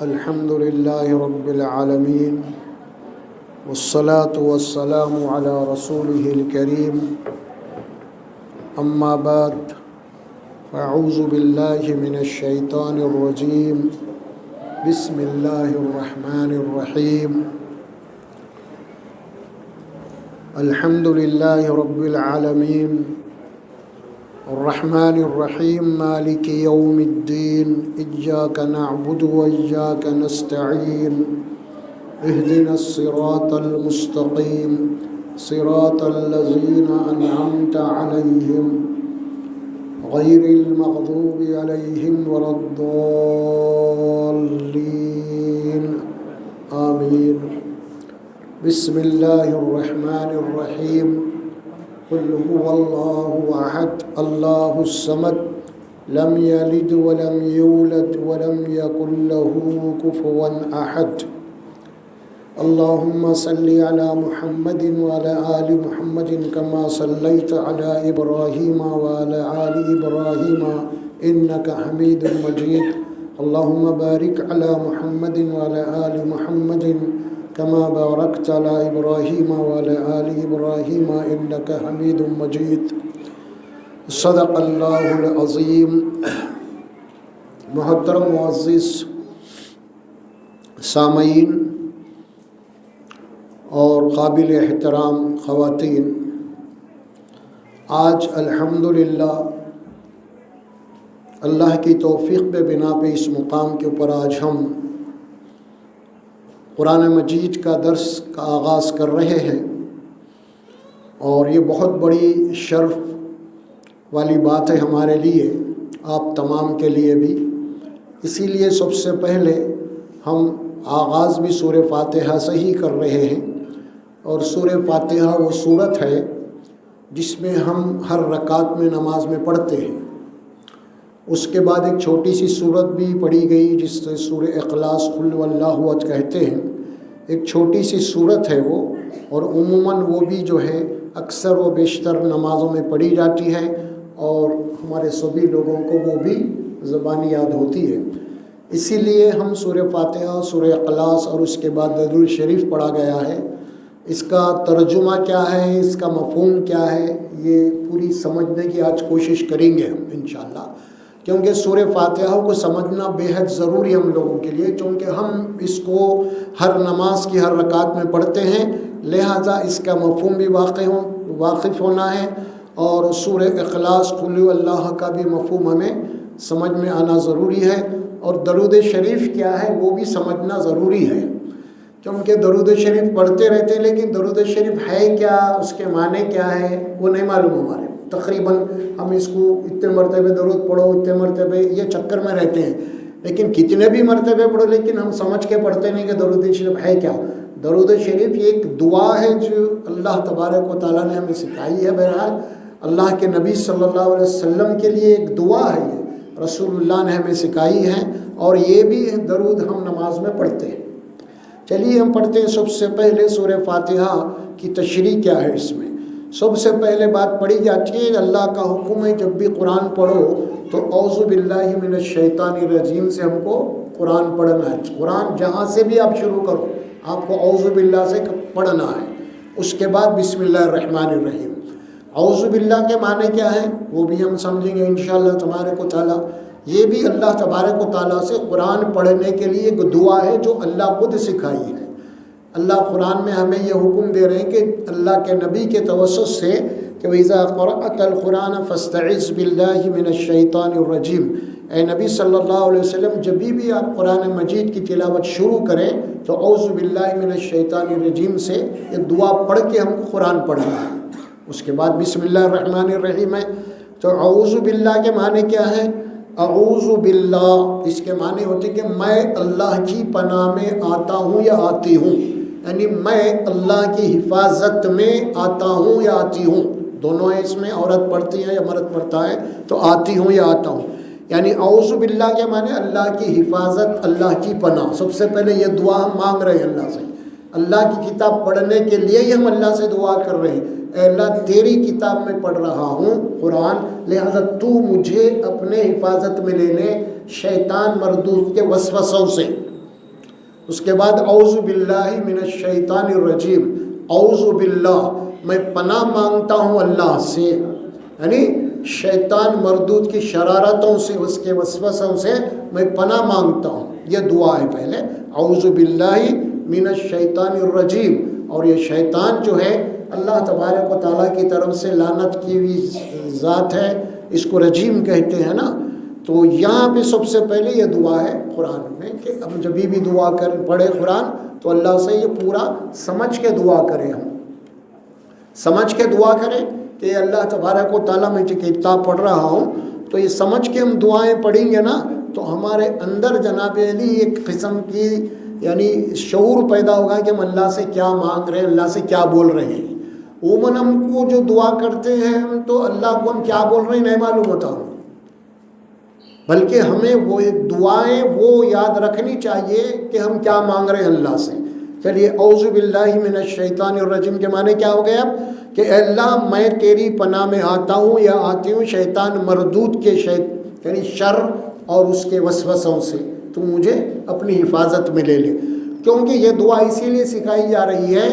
الحمد لله رب العالمين والصلاة والسلام على رسوله الكريم أما بعد فأعوذ بالله من الشيطان الرجيم بسم الله الرحمن الرحيم الحمد لله رب العالمين الرحمن الرحيم مالك يوم الدين إياك نعبد وإياك نستعين اهدنا الصراط المستقيم صراط الذين أنعمت عليهم غير المغضوب عليهم ولا الضالين آمين بسم الله الرحمن الرحيم قل هو الله أحد الله الصمد لم يلد ولم يولد ولم يكن له كفوا أحد اللهم صل على محمد وعلى آل محمد كما صليت على إبراهيم وعلى آل إبراهيم إنك حميد مجيد اللهم بارك على محمد وعلى آل محمد كما باركت على إبراهيم وعلى آل إبراهيم إنك حميد مجيد صدق اللہ العظیم۔ محترم معزز سامعین اور قابل احترام خواتین، آج الحمدللہ اللہ کی توفیق پہ بنا پہ اس مقام کے اوپر آج ہم قرآن مجید کا درس کا آغاز کر رہے ہیں، اور یہ بہت بڑی شرف والی بات ہے ہمارے لیے، آپ تمام کے لیے بھی۔ اسی لیے سب سے پہلے ہم آغاز بھی سورہ فاتحہ سے ہی کر رہے ہیں، اور سورہ فاتحہ وہ سورت ہے جس میں ہم ہر رکعت میں نماز میں پڑھتے ہیں۔ اس کے بعد ایک چھوٹی سی سورت بھی پڑھی گئی جس سے سورہ اخلاص قل واللہ احد کہتے ہیں، ایک چھوٹی سی سورت ہے وہ، اور عموماً وہ بھی جو ہے اکثر و بیشتر نمازوں میں پڑھی جاتی ہے، اور ہمارے سبھی لوگوں کو وہ بھی زبانی یاد ہوتی ہے۔ اسی لیے ہم سورہ فاتحہ، سورہ اخلاص اور اس کے بعد درود شریف پڑھا گیا ہے۔ اس کا ترجمہ کیا ہے، اس کا مفہوم کیا ہے، یہ پوری سمجھنے کی آج کوشش کریں گے ہم انشاءاللہ، کیونکہ سورہ فاتحہ کو سمجھنا بے حد ضروری ہم لوگوں کے لیے، کیونکہ ہم اس کو ہر نماز کی ہر رکعت میں پڑھتے ہیں، لہٰذا اس کا مفہوم بھی واقف ہونا ہے، اور سورہ اخلاص قل اللہ کا بھی مفہوم ہمیں سمجھ میں آنا ضروری ہے، اور درود شریف کیا ہے وہ بھی سمجھنا ضروری ہے، کیونکہ درود شریف پڑھتے رہتے ہیں لیکن درود شریف ہے کیا، اس کے معنی کیا ہے وہ نہیں معلوم ہمارے۔ تقریباً ہم اس کو اتنے مرتبے درود پڑھو، اتنے مرتبے، یہ چکر میں رہتے ہیں، لیکن کتنے بھی مرتبے پڑھو لیکن ہم سمجھ کے پڑھتے نہیں کہ درود شریف ہے کیا۔ درود شریف یہ ایک دعا ہے جو اللہ تبارک و تعالیٰ نے ہمیں سکھائی ہے۔ بہرحال اللہ کے نبی صلی اللہ علیہ وسلم کے لیے ایک دعا ہے، یہ رسول اللہ نے ہمیں سکھائی ہے، اور یہ بھی درود ہم نماز میں پڑھتے ہیں۔ چلیے ہم پڑھتے ہیں سب سے پہلے سورہ فاتحہ کی تشریح کیا ہے۔ اس میں سب سے پہلے بات پڑھی جاتی ہے، اللہ کا حکم ہے جب بھی قرآن پڑھو تو اعوذ باللہ من الشیطان الرجیم سے ہم کو قرآن پڑھنا ہے۔ قرآن جہاں سے بھی آپ شروع کرو آپ کو اعوذ باللہ سے پڑھنا ہے۔ اس کے بعد بسم اللہ الرحمن الرحیم۔ اعوذ باللہ کے معنی کیا ہے وہ بھی ہم سمجھیں گے انشاءاللہ تبارک و تعالیٰ۔ یہ بھی اللہ تبارک و تعالیٰ سے قرآن پڑھنے کے لیے ایک دعا ہے جو اللہ خود سکھائی ہے۔ اللہ قرآن میں ہمیں یہ حکم دے رہے ہیں کہ اللہ کے نبی کے توسط سے کہ وَإِذَا قَرَأْتَ الْقُرْآنَ فَاسْتَعِذْ بِاللَّهِ مِنَ الشَّيْطَانِ الرَّجِيمِ۔ اے نبی صلی اللہ علیہ وسلم جب بھی آپ قرآن مجید کی تلاوت شروع کریں تو اعوذ باللہ من الشیطان الرجیم سے یہ دعا پڑھ کے ہم کو قرآن پڑھنا ہے۔ اس کے بعد بسم اللہ الرحمن الرحیم ہے، تو اعوذ باللہ کے معنی کیا ہے؟ اعوذ باللہ اس کے معنی ہوتے کہ میں اللہ کی پناہ میں آتا ہوں یا آتی ہوں، یعنی میں اللہ کی حفاظت میں آتا ہوں یا آتی ہوں، دونوں ہیں اس میں، عورت پڑھتی ہے یا مرد پڑھتا ہے تو آتی ہوں یا آتا ہوں، یعنی اعوذ باللہ کے معنی اللہ کی حفاظت، اللہ کی پناہ۔ سب سے پہلے یہ دعا ہم مانگ رہے ہیں اللہ سے، اللہ کی کتاب پڑھنے کے لیے ہی ہم اللہ سے دعا کر رہے ہیں، اے اللہ تیری کتاب میں پڑھ رہا ہوں قرآن، لہذا تو مجھے اپنے حفاظت میں لے لے شیطان مردود کے وسوسوں سے۔ اس کے بعد اعوذ باللہ من الشیطان الرجیم، اعوذ باللہ میں پناہ مانگتا ہوں اللہ سے، یعنی شیطان مردود کی شرارتوں سے، اس کے وسوسوں سے میں پناہ مانگتا ہوں. یہ دعا ہے پہلے، اعوذ باللہ من الشیطان الرجیم. اور یہ شیطان جو ہے اللہ تبارک و تعالیٰ کی طرف سے لعنت کی ہوئی ذات ہے، اس کو رجیم کہتے ہیں نا. تو یہاں پہ سب سے پہلے یہ دعا ہے قرآن میں کہ اب جب بھی دعا پڑھے قرآن تو اللہ سے یہ پورا سمجھ کے دعا کریں، ہم سمجھ کے دعا کریں کہ اللہ تبارک و تعالیٰ میں جو کتاب پڑھ رہا ہوں تو یہ سمجھ کے ہم دعائیں پڑھیں گے نا تو ہمارے اندر جناب علی ایک قسم کی یعنی شعور پیدا ہوگا کہ ہم اللہ سے کیا مانگ رہے ہیں، اللہ سے کیا بول رہے ہیں. عموماً ہم کو جو دعا کرتے ہیں ہم تو اللہ کو ہم کیا بول رہے ہیں نہیں معلوم ہوتا ہوں، بلکہ ہمیں وہ دعائیں وہ یاد رکھنی چاہیے کہ ہم کیا مانگ رہے ہیں اللہ سے. چلیے اعوذ باللہ من الشیطان الرجیم کے معنی کیا ہو گئے اب کہ اے اللہ میں تیری پناہ میں آتا ہوں یا آتی ہوں شیطان مردود کے یعنی شر اور اس کے وسوسوں سے، تو مجھے اپنی حفاظت میں لے لے. کیونکہ یہ دعا اسی لیے سکھائی جا رہی ہے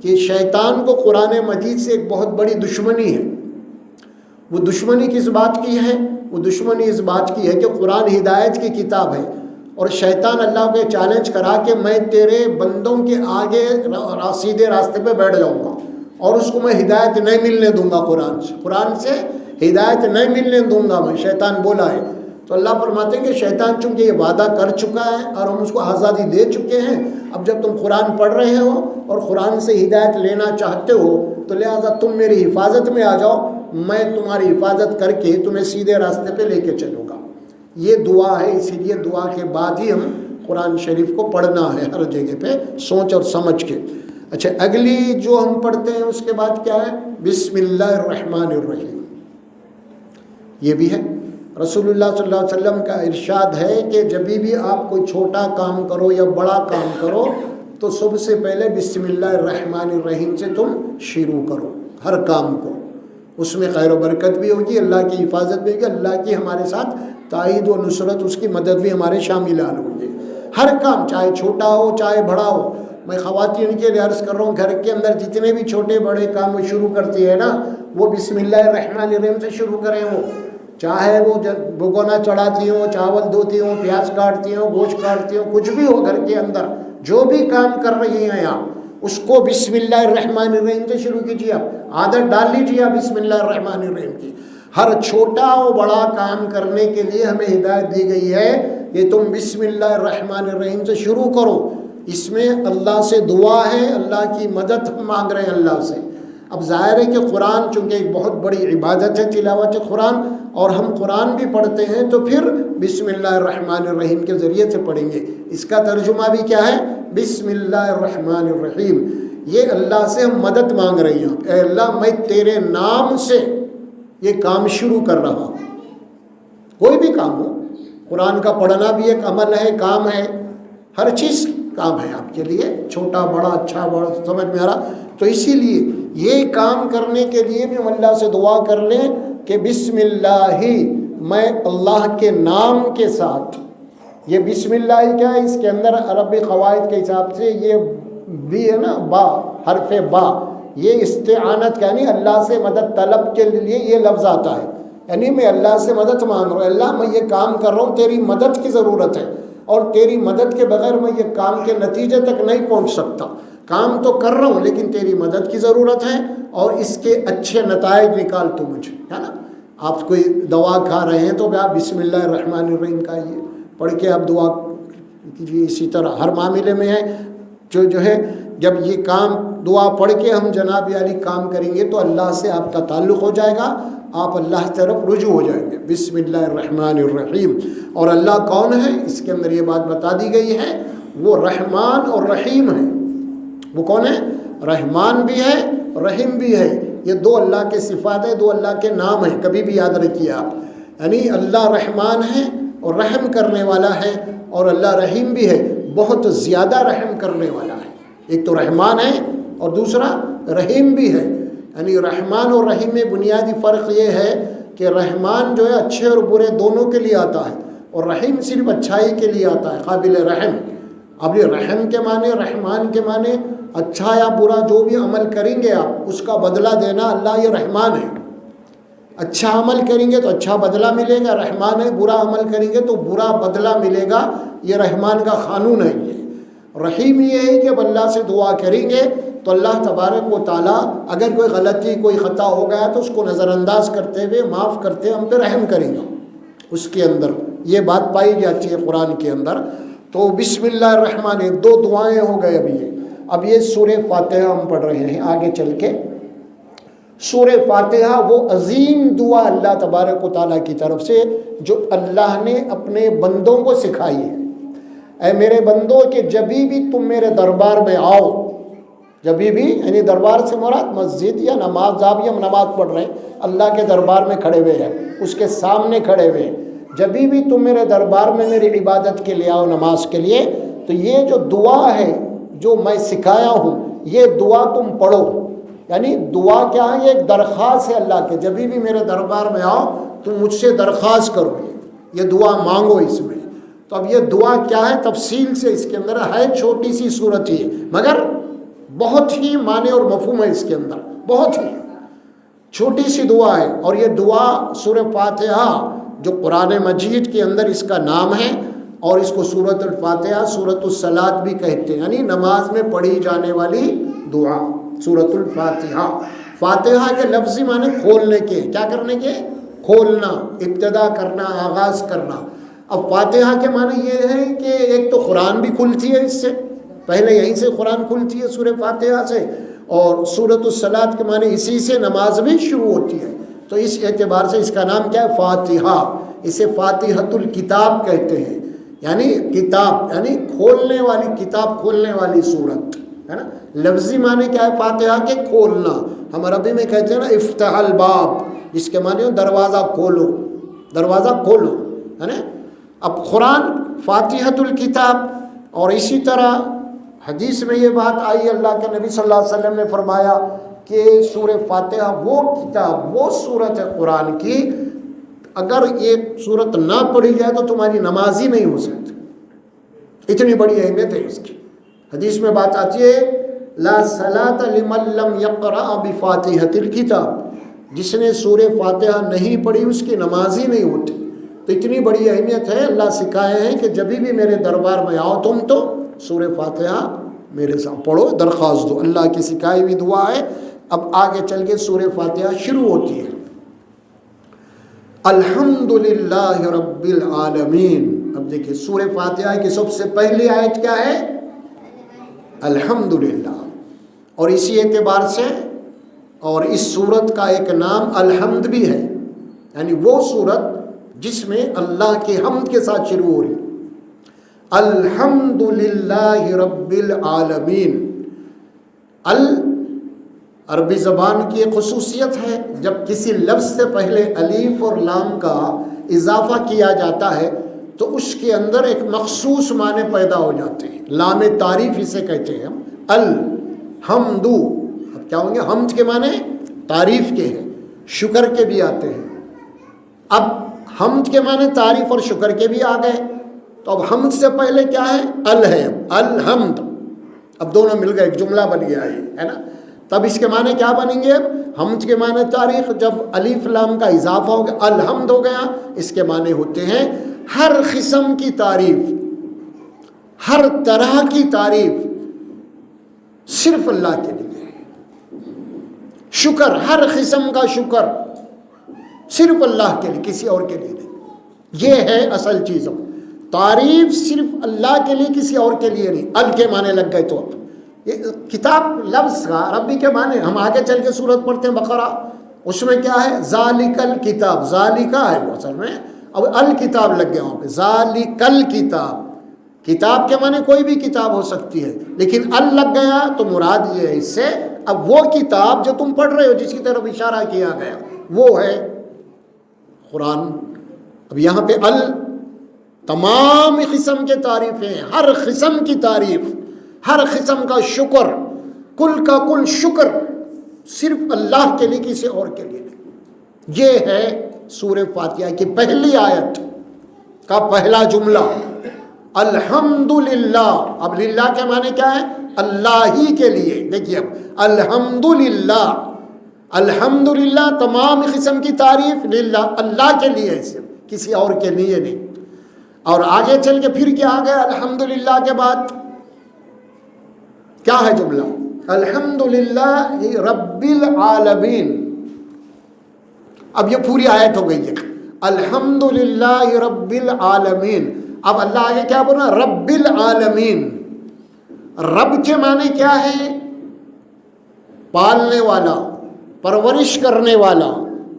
کہ شیطان کو قرآن مجید سے ایک بہت بڑی دشمنی ہے. وہ دشمنی کس بات کی ہے؟ وہ دشمنی اس بات کی ہے کہ قرآن ہدایت کی کتاب ہے اور شیطان اللہ کو چیلنج کرا کہ میں تیرے بندوں کے آگے سیدھے راستے پہ بیٹھ جاؤں گا اور اس کو میں ہدایت نہیں ملنے دوں گا، قرآن سے ہدایت نہیں ملنے دوں گا میں، شیطان بولا ہے. تو اللہ فرماتے ہیں کہ شیطان چونکہ یہ وعدہ کر چکا ہے اور ہم اس کو آزادی دے چکے ہیں، اب جب تم قرآن پڑھ رہے ہو اور قرآن سے ہدایت لینا چاہتے ہو تو لہٰذا تم میری حفاظت میں آ جاؤ، میں تمہاری حفاظت کر کے تمہیں سیدھے راستے پہ لے کے چلوں گا. یہ دعا ہے، اسی لیے دعا کے بعد ہی ہم قرآن شریف کو پڑھنا ہے ہر جگہ پہ سوچ اور سمجھ کے. اچھا اگلی جو ہم پڑھتے ہیں اس کے بعد کیا ہے؟ بسم اللہ الرحمن الرحیم. یہ بھی ہے رسول اللہ صلی اللہ علیہ وسلم کا ارشاد ہے کہ جب بھی آپ کوئی چھوٹا کام کرو یا بڑا کام کرو تو سب سے پہلے بسم اللہ الرحمن الرحیم سے تم شروع کرو ہر کام کو. اس میں خیر و برکت بھی ہوگی، اللہ کی حفاظت بھی ہوگی، اللہ کی ہمارے ساتھ تائید و نصرت، اس کی مدد بھی ہمارے شامل ہوگی. ہر کام چاہے چھوٹا ہو چاہے بڑا ہو. میں خواتین کے لیے عرض کر رہا ہوں گھر کے اندر جتنے بھی چھوٹے بڑے کام وہ شروع کرتی ہے نا وہ بسم اللہ الرحمن الرحیم سے شروع کریں. وہ چاہے وہ بھگونا چڑھاتی ہوں، چاول دھوتی ہوں، پیاز کاٹتی ہوں، گوشت کاٹتی ہوں، کچھ بھی ہو گھر کے اندر جو بھی کام کر رہی ہیں آپ اس کو بسم اللہ الرحمن الرحیم سے شروع کیجیے. آپ عادت ڈال لیجیے آپ بسم اللہ الرحمن الرحیم کی. ہر چھوٹا و بڑا کام کرنے کے لیے ہمیں ہدایت دی گئی ہے کہ تم بسم اللہ الرحمن الرحیم سے شروع کرو. اس میں اللہ سے دعا ہے، اللہ کی مدد ہم مانگ رہے ہیں اللہ سے. اب ظاہر ہے کہ قرآن چونکہ ایک بہت بڑی عبادت ہے تلاوت قرآن، اور ہم قرآن بھی پڑھتے ہیں تو پھر بسم اللہ الرحمن الرحیم کے ذریعے سے پڑھیں گے. اس کا ترجمہ بھی کیا ہے؟ بسم اللہ الرحمن الرحیم. یہ اللہ سے ہم مدد مانگ رہی ہیں. اے اللہ میں تیرے نام سے یہ کام شروع کر رہا ہوں. کوئی بھی کام ہو، قرآن کا پڑھنا بھی ایک عمل ہے، کام ہے، ہر چیز کام ہے آپ کے لیے، چھوٹا بڑا اچھا بڑا، سمجھ میں آ رہا؟ تو اسی لیے یہ کام کرنے کے لیے بھی ہم اللہ سے دعا کر لیں کہ بسم اللہ میں اللہ کے نام کے ساتھ. یہ بسم اللہ کیا ہے؟ اس کے اندر عربی قواعد کے حساب سے یہ بھی ہے نا با، حرف با، یہ استعانت کا یعنی اللہ سے مدد طلب کے لیے یہ لفظ آتا ہے. یعنی میں اللہ سے مدد مانگ رہا ہوں، اللہ میں یہ کام کر رہا ہوں، تیری مدد کی ضرورت ہے اور تیری مدد کے بغیر میں یہ کام کے نتیجے تک نہیں پہنچ سکتا. کام تو کر رہا ہوں لیکن تیری مدد کی ضرورت ہے اور اس کے اچھے نتائج نکال تو مجھے، ہے نا. آپ کوئی دوا کھا رہے ہیں تو آپ بسم اللہ الرحمن الرحیم کہیے، پڑھ کے آپ دعا کیجیے. اسی طرح ہر معاملے میں ہے جو ہے جب یہ کام دعا پڑھ کے ہم جناب علی کام کریں گے تو اللہ سے آپ کا تعلق ہو جائے گا، آپ اللہ کی طرف رجوع ہو جائیں گے. بسم اللہ الرحمن الرحیم. اور اللہ کون ہے؟ اس کے اندر یہ بات بتا دی گئی ہے، وہ رحمان اور رحیم ہے. وہ کون ہے؟ رحمان بھی ہے رحیم بھی ہے. یہ دو اللہ کے صفات ہیں، دو اللہ کے نام ہیں، کبھی بھی یاد رکھیے آپ. یعنی اللہ رحمان ہے اور رحم کرنے والا ہے، اور اللہ رحیم بھی ہے، بہت زیادہ رحم کرنے والا ہے. ایک تو رحمان ہے اور دوسرا رحیم بھی ہے. یعنی رحمان اور رحیم میں بنیادی فرق یہ ہے کہ رحمان جو ہے اچھے اور برے دونوں کے لیے آتا ہے اور رحیم صرف اچھائی کے لیے آتا ہے، قابل رحم. اب یہ رحم کے معنی، رحمان کے معنی اچھا یا برا جو بھی عمل کریں گے آپ اس کا بدلہ دینا اللہ یہ رحمان ہے. اچھا عمل کریں گے تو اچھا بدلہ ملے گا، رحمان ہے. برا عمل کریں گے تو برا بدلہ ملے گا، یہ رحمان کا قانون ہے. یہ رحیم یہ ہے کہ اللہ سے دعا کریں گے تو اللہ تبارک و تعالیٰ اگر کوئی غلطی کوئی خطا ہو گیا تو اس کو نظر انداز کرتے ہوئے معاف کرتے ہم پہ رحم کریں گا. اس کے اندر یہ بات پائی جاتی ہے قرآن کے اندر. تو بسم اللہ الرحمن، 2 دعائیں ہو گئے. اب یہ سورہ فاتحہ ہم پڑھ رہے ہیں. آگے چل کے سورہ فاتحہ وہ عظیم دعا اللہ تبارک و تعالیٰ کی طرف سے جو اللہ نے اپنے بندوں کو سکھائی ہے. اے میرے بندوں کہ جبھی بھی تم میرے دربار میں آؤ، جبھی بھی یعنی دربار سے مراد مسجد یا نماز، آپ ہم نماز پڑھ رہے ہیں اللہ کے دربار میں کھڑے ہوئے ہیں، اس کے سامنے کھڑے ہوئے ہیں. جبھی بھی تم میرے دربار میں میری عبادت کے لیے آؤ، نماز کے لیے، تو یہ جو دعا ہے جو میں سکھایا ہوں یہ دعا تم پڑھو. یعنی دعا کیا ہے؟ یہ ایک درخواست ہے اللہ کے. جبھی بھی میرے دربار میں آؤ تم مجھ سے درخواست کرو، یہ دعا مانگو اس میں. تو اب یہ دعا کیا ہے تفصیل سے اس کے اندر ہے. چھوٹی سی صورت ہی ہے مگر بہت ہی معنی اور مفہوم ہے اس کے اندر. بہت ہی چھوٹی سی دعا ہے. اور یہ دعا سورہ فاتحہ جو قرآن مجید کے اندر اس کا نام ہے، اور اس کو سورۃ الفاتحہ سورۃ الصلاۃ بھی کہتے ہیں، یعنی نماز میں پڑھی جانے والی دعا سورۃ الفاتحہ. فاتحہ کے لفظی معنی کھولنے کے، کیا کرنے کے؟ کھولنا، ابتدا کرنا، آغاز کرنا. اب فاتحہ کے معنی یہ ہے کہ ایک تو قرآن بھی کھلتی ہے اس سے، پہلے یہیں سے قرآن کھلتی ہے سورہ فاتحہ سے، اور سورۃ الصلاۃ کے معنی اسی سے نماز بھی شروع ہوتی ہے. تو اس اعتبار سے اس کا نام کیا ہے؟ فاتحہ. اسے فاتحۃ الکتاب کہتے ہیں، یعنی کتاب، یعنی کھولنے والی کتاب، کھولنے والی صورت ہے نا. لفظی معنی کیا ہے فاتحہ کے؟ کھولنا. ہم عربی میں کہتے ہیں نا افتح الباب، جس کے معنی دروازہ کھولو، دروازہ کھولو ہے نا. اب قرآن فاتحۃ الکتاب. اور اسی طرح حدیث میں یہ بات آئی، اللہ کے نبی صلی اللہ علیہ وسلم نے فرمایا کہ سورہ فاتحہ وہ کتاب، وہ صورت ہے قرآن کی، اگر ایک صورت نہ پڑھی جائے تو تمہاری نماز ہی نہیں ہو سکتی. اتنی بڑی اہمیت ہے اس کی. حدیث میں بات آتی ہے لا صلاۃ لمن لم یقرأ بفاتحۃ الکتاب، جس نے سورہ فاتحہ نہیں پڑھی اس کی نماز ہی نہیں ہوتی. تو اتنی بڑی اہمیت ہے. اللہ سکھائے ہیں کہ جبھی بھی میرے دربار میں آؤ تم تو سورہ فاتحہ میرے ساتھ پڑھو، درخواست دو. اللہ کی سکھائی ہوئی دعا ہے. اب آگے چل کے سورہ فاتحہ شروع ہوتی ہے. الحمدللہ رب العالمین. اب دیکھیں سورہ فاتحہ کی سب سے پہلی آیت کیا ہے؟ الحمدللہ. اور اسی اعتبار سے اور اس سورت کا ایک نام الحمد بھی ہے، یعنی وہ سورت جس میں اللہ کے حمد کے ساتھ شروع ہو رہی. الحمدللہ رب العالمین. عربی زبان کی ایک خصوصیت ہے، جب کسی لفظ سے پہلے الف اور لام کا اضافہ کیا جاتا ہے تو اس کے اندر ایک مخصوص معنی پیدا ہو جاتے ہیں. لام تعریف اسے کہتے ہیں ہم. الحمد، اب کیا ہوں گے؟ حمد کے معنی تعریف کے ہیں، شکر کے بھی آتے ہیں. اب حمد کے معنی تعریف اور شکر کے بھی آ گئے، تو اب حمد سے پہلے کیا ہے؟ ال ہے، الحمد. اب دونوں مل گئے، ایک جملہ بن گیا ہے نا. تب اس کے معنی کیا بنیں گے؟ حمد کے معنی تعریف، جب الف لام کا اضافہ ہو گیا الحمد ہو گیا، اس کے معنی ہوتے ہیں ہر قسم کی تعریف، ہر طرح کی تعریف صرف اللہ کے لیے. شکر، ہر قسم کا شکر صرف اللہ کے لیے، کسی اور کے لیے نہیں. یہ ہے اصل چیز. تعریف صرف اللہ کے لیے، کسی اور کے لیے نہیں. ال کے معنی لگ گئے. تو اب یہ کتاب لفظ کا عربی کے معنی ہم آگے چل کے سورت پڑھتے ہیں بقرہ، اس میں کیا ہے؟ ذالک الکتاب. ذالکہ ہے وہ اصل میں، اب الکتاب لگ گیا وہاں پہ. ذالک الکتاب. کتاب کے معنی کوئی بھی کتاب ہو سکتی ہے، لیکن ال لگ گیا تو مراد یہ ہے اس سے اب وہ کتاب جو تم پڑھ رہے ہو، جس کی طرف اشارہ کیا گیا، وہ ہے قرآن. اب یہاں پہ ال تمام قسم کے تعریفیں، ہر قسم کی تعریف، ہر قسم کا شکر، کل کا کل شکر صرف اللہ کے لیے، کسی اور کے لیے نہیں. یہ ہے سورہ فاتحہ کی پہلی آیت کا پہلا جملہ. الحمدللہ. اب للہ کے معنی کیا ہے؟ اللہ ہی کے لیے. دیکھیے اب الحمدللہ، الحمدللہ تمام قسم کی تعریف للہ، اللہ کے لیے ہے، صرف کسی اور کے لیے نہیں. اور آگے چل کے پھر کیا آ گیا الحمدللہ کے بعد؟ کیا ہے جملہ؟ الحمدللہ رب العالمین. اب یہ پوری آیت ہو گئی ہے الحمدللہ رب العالمین. اب اللہ آگے کیا بولا؟ رب العالمین. رب کے معنی کیا ہے؟ پالنے والا، پرورش کرنے والا،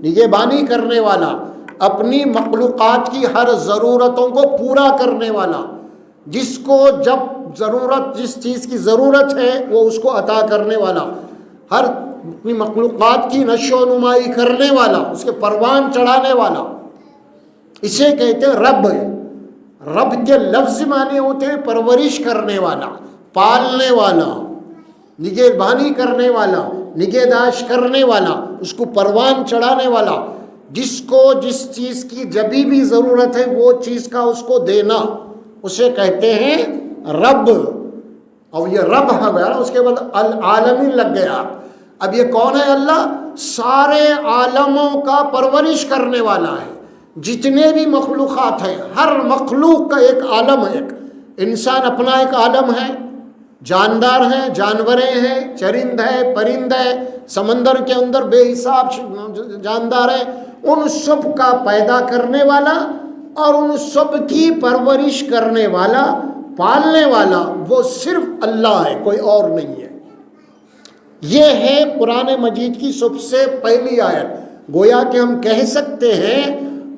نگہبانی کرنے والا، اپنی مخلوقات کی ہر ضرورتوں کو پورا کرنے والا، جس کو جب ضرورت، جس چیز کی ضرورت ہے وہ اس کو عطا کرنے والا، ہر اپنی مخلوقات کی نشو و نمائی کرنے والا، اس کے پروان چڑھانے والا، اسے کہتے ہیں رب. رب کے لفظ معنی ہوتے ہیں پرورش کرنے والا، پالنے والا، نگہبانی کرنے والا، نگہداشت کرنے والا، اس کو پروان چڑھانے والا، جس کو جس چیز کی جبھی بھی ضرورت ہے وہ چیز کا اس کو دینا، اسے کہتے ہیں رب. اور یہ رب ہے نا، اس کے بعد العالمین لگ گیا. اب یہ کون ہے؟ اللہ سارے عالموں کا پرورش کرنے والا ہے. جتنے بھی مخلوقات ہیں، ہر مخلوق کا ایک عالم ہے. ایک انسان اپنا ایک عالم ہے، جاندار ہیں، جانوریں ہیں، چرند ہے، پرند ہے، سمندر کے اندر بے حساب جاندار ہیں. ان سب کا پیدا کرنے والا اور ان سب کی پرورش کرنے والا، پالنے والا، وہ صرف اللہ ہے، کوئی اور نہیں ہے. یہ ہے قرآن مجید کی سب سے پہلی آیت. گویا کہ ہم کہہ سکتے ہیں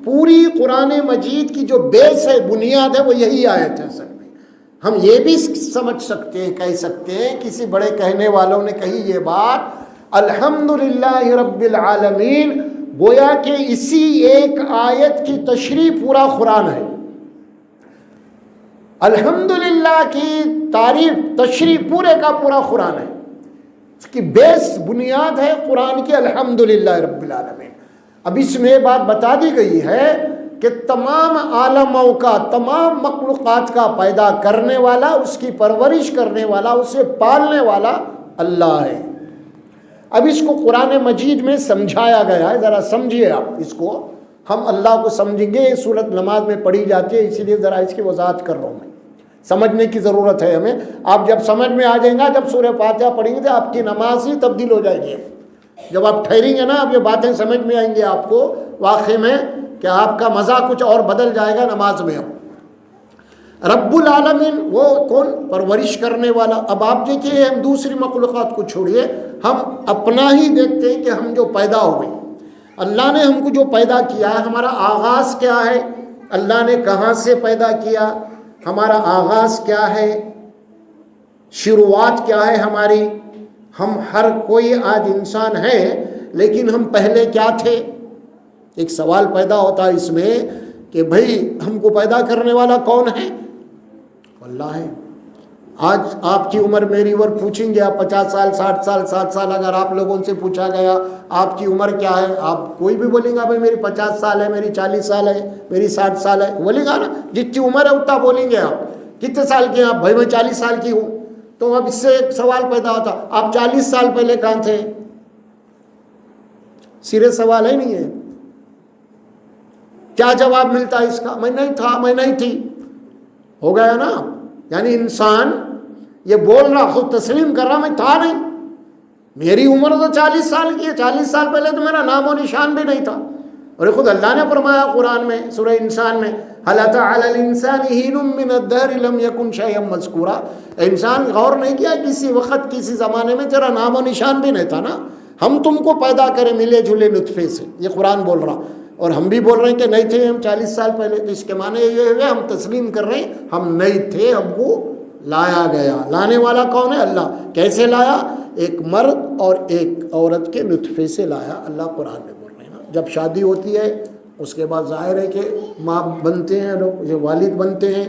پوری قرآن مجید کی جو بیس ہے، بنیاد ہے، وہ یہی آیت ہے. سر ہم یہ بھی سمجھ سکتے ہیں، کہہ سکتے ہیں، کسی بڑے کہنے والوں نے کہی یہ بات، الحمدللہ رب العالمین، گویا کہ اسی ایک آیت کی تشریح پورا قرآن ہے. الحمدللہ کی تعریف، تشریح پورے کا پورا قرآن ہے. اس کی بیس، بنیاد ہے قرآن کی الحمدللہ رب العالمین. اب اس میں بات بتا دی گئی ہے کہ تمام عالموں کا، تمام مخلوقات کا پیدا کرنے والا، اس کی پرورش کرنے والا، اسے پالنے والا اللہ ہے. اب اس کو قرآن مجید میں سمجھایا گیا ہے، ذرا سمجھیے آپ اس کو. ہم اللہ کو سمجھیں گے. یہ صورت نماز میں پڑھی جاتی ہے، اسی لیے ذرا اس کی وضاحت کر رہا ہوں میں. سمجھنے کی ضرورت ہے ہمیں. آپ جب سمجھ میں آ جائیں گا، جب سورہ فاتحہ پڑھیں گے تو آپ کی نماز ہی تبدیل ہو جائے گی. جب آپ ٹھہریں گے نا، اب یہ باتیں سمجھ میں آئیں گی آپ کو واقعے میں، کہ آپ کا مزہ کچھ اور بدل جائے گا نماز میں. اب رب العالمین وہ کون؟ پرورش کرنے والا. اب آپ دیکھیے، ہم دوسری مخلوقات کو چھوڑیے، ہم اپنا ہی دیکھتے ہیں کہ ہم جو پیدا ہوئے، اللہ نے ہم کو جو پیدا کیا ہے، ہمارا آغاز کیا ہے؟ اللہ نے کہاں سے پیدا کیا؟ ہمارا آغاز کیا ہے؟ شروعات کیا ہے ہماری؟ ہم ہر کوئی آج انسان ہے، لیکن ہم پہلے کیا تھے؟ ایک سوال پیدا ہوتا ہے اس میں کہ بھئی ہم کو پیدا کرنے والا کون ہے؟ اللہ ہے. آج آپ کی عمر میری عمر پوچھیں گے آپ 50 سال 60 سال 60 سال، اگر آپ لوگوں سے پوچھا گیا آپ کی عمر کیا ہے، آپ کوئی بھی بولیں گا بھائی میری 50 سال ہے، میری 40 سال ہے، میری 60 سال ہے، بولیں گا نا. جتنی عمر ہے اتنا بولیں گے. آپ کتنے سال کے ہیں؟ آپ بھائی میں 40 سال کی ہوں. تو اب اس سے ایک سوال پیدا ہوتا، آپ 40 سال پہلے کہاں تھے؟ سیریس سوال ہے نہیں ہے. کیا جواب ملتا ہے اس کا؟ میں نہیں تھا، میں نہیں تھی. ہو گیا نا. یعنی انسان یہ بول رہا، خود تسلیم کر رہا میں تھا نہیں. میری عمر تو 40 سال کی ہے، 40 سال پہلے تو میرا نام و نشان بھی نہیں تھا. اور خود اللہ نے فرمایا قرآن میں سورہ انسان میں، هل أتى على الإنسان حين من الدهر لم يكن شيئا مذكورا. انسان غور نہیں کیا کسی وقت کسی زمانے میں تیرا نام و نشان بھی نہیں تھا نا. ہم تم کو پیدا کرے ملے جھولے نطفے سے. یہ قرآن بول رہا، اور ہم بھی بول رہے ہیں کہ نہیں تھے ہم 40 سال پہلے. تو اس کے معنی یہ ہے ہم تسلیم کر رہے ہیں ہم نہیں تھے، ہم کو لایا گیا. لانے والا کون ہے؟ اللہ. کیسے لایا؟ ایک مرد اور ایک عورت کے نطفے سے لایا. اللہ قرآن میں بول رہے ہیں نا. جب شادی ہوتی ہے اس کے بعد ظاہر ہے کہ ماں بنتے ہیں لوگ، یہ والد بنتے ہیں.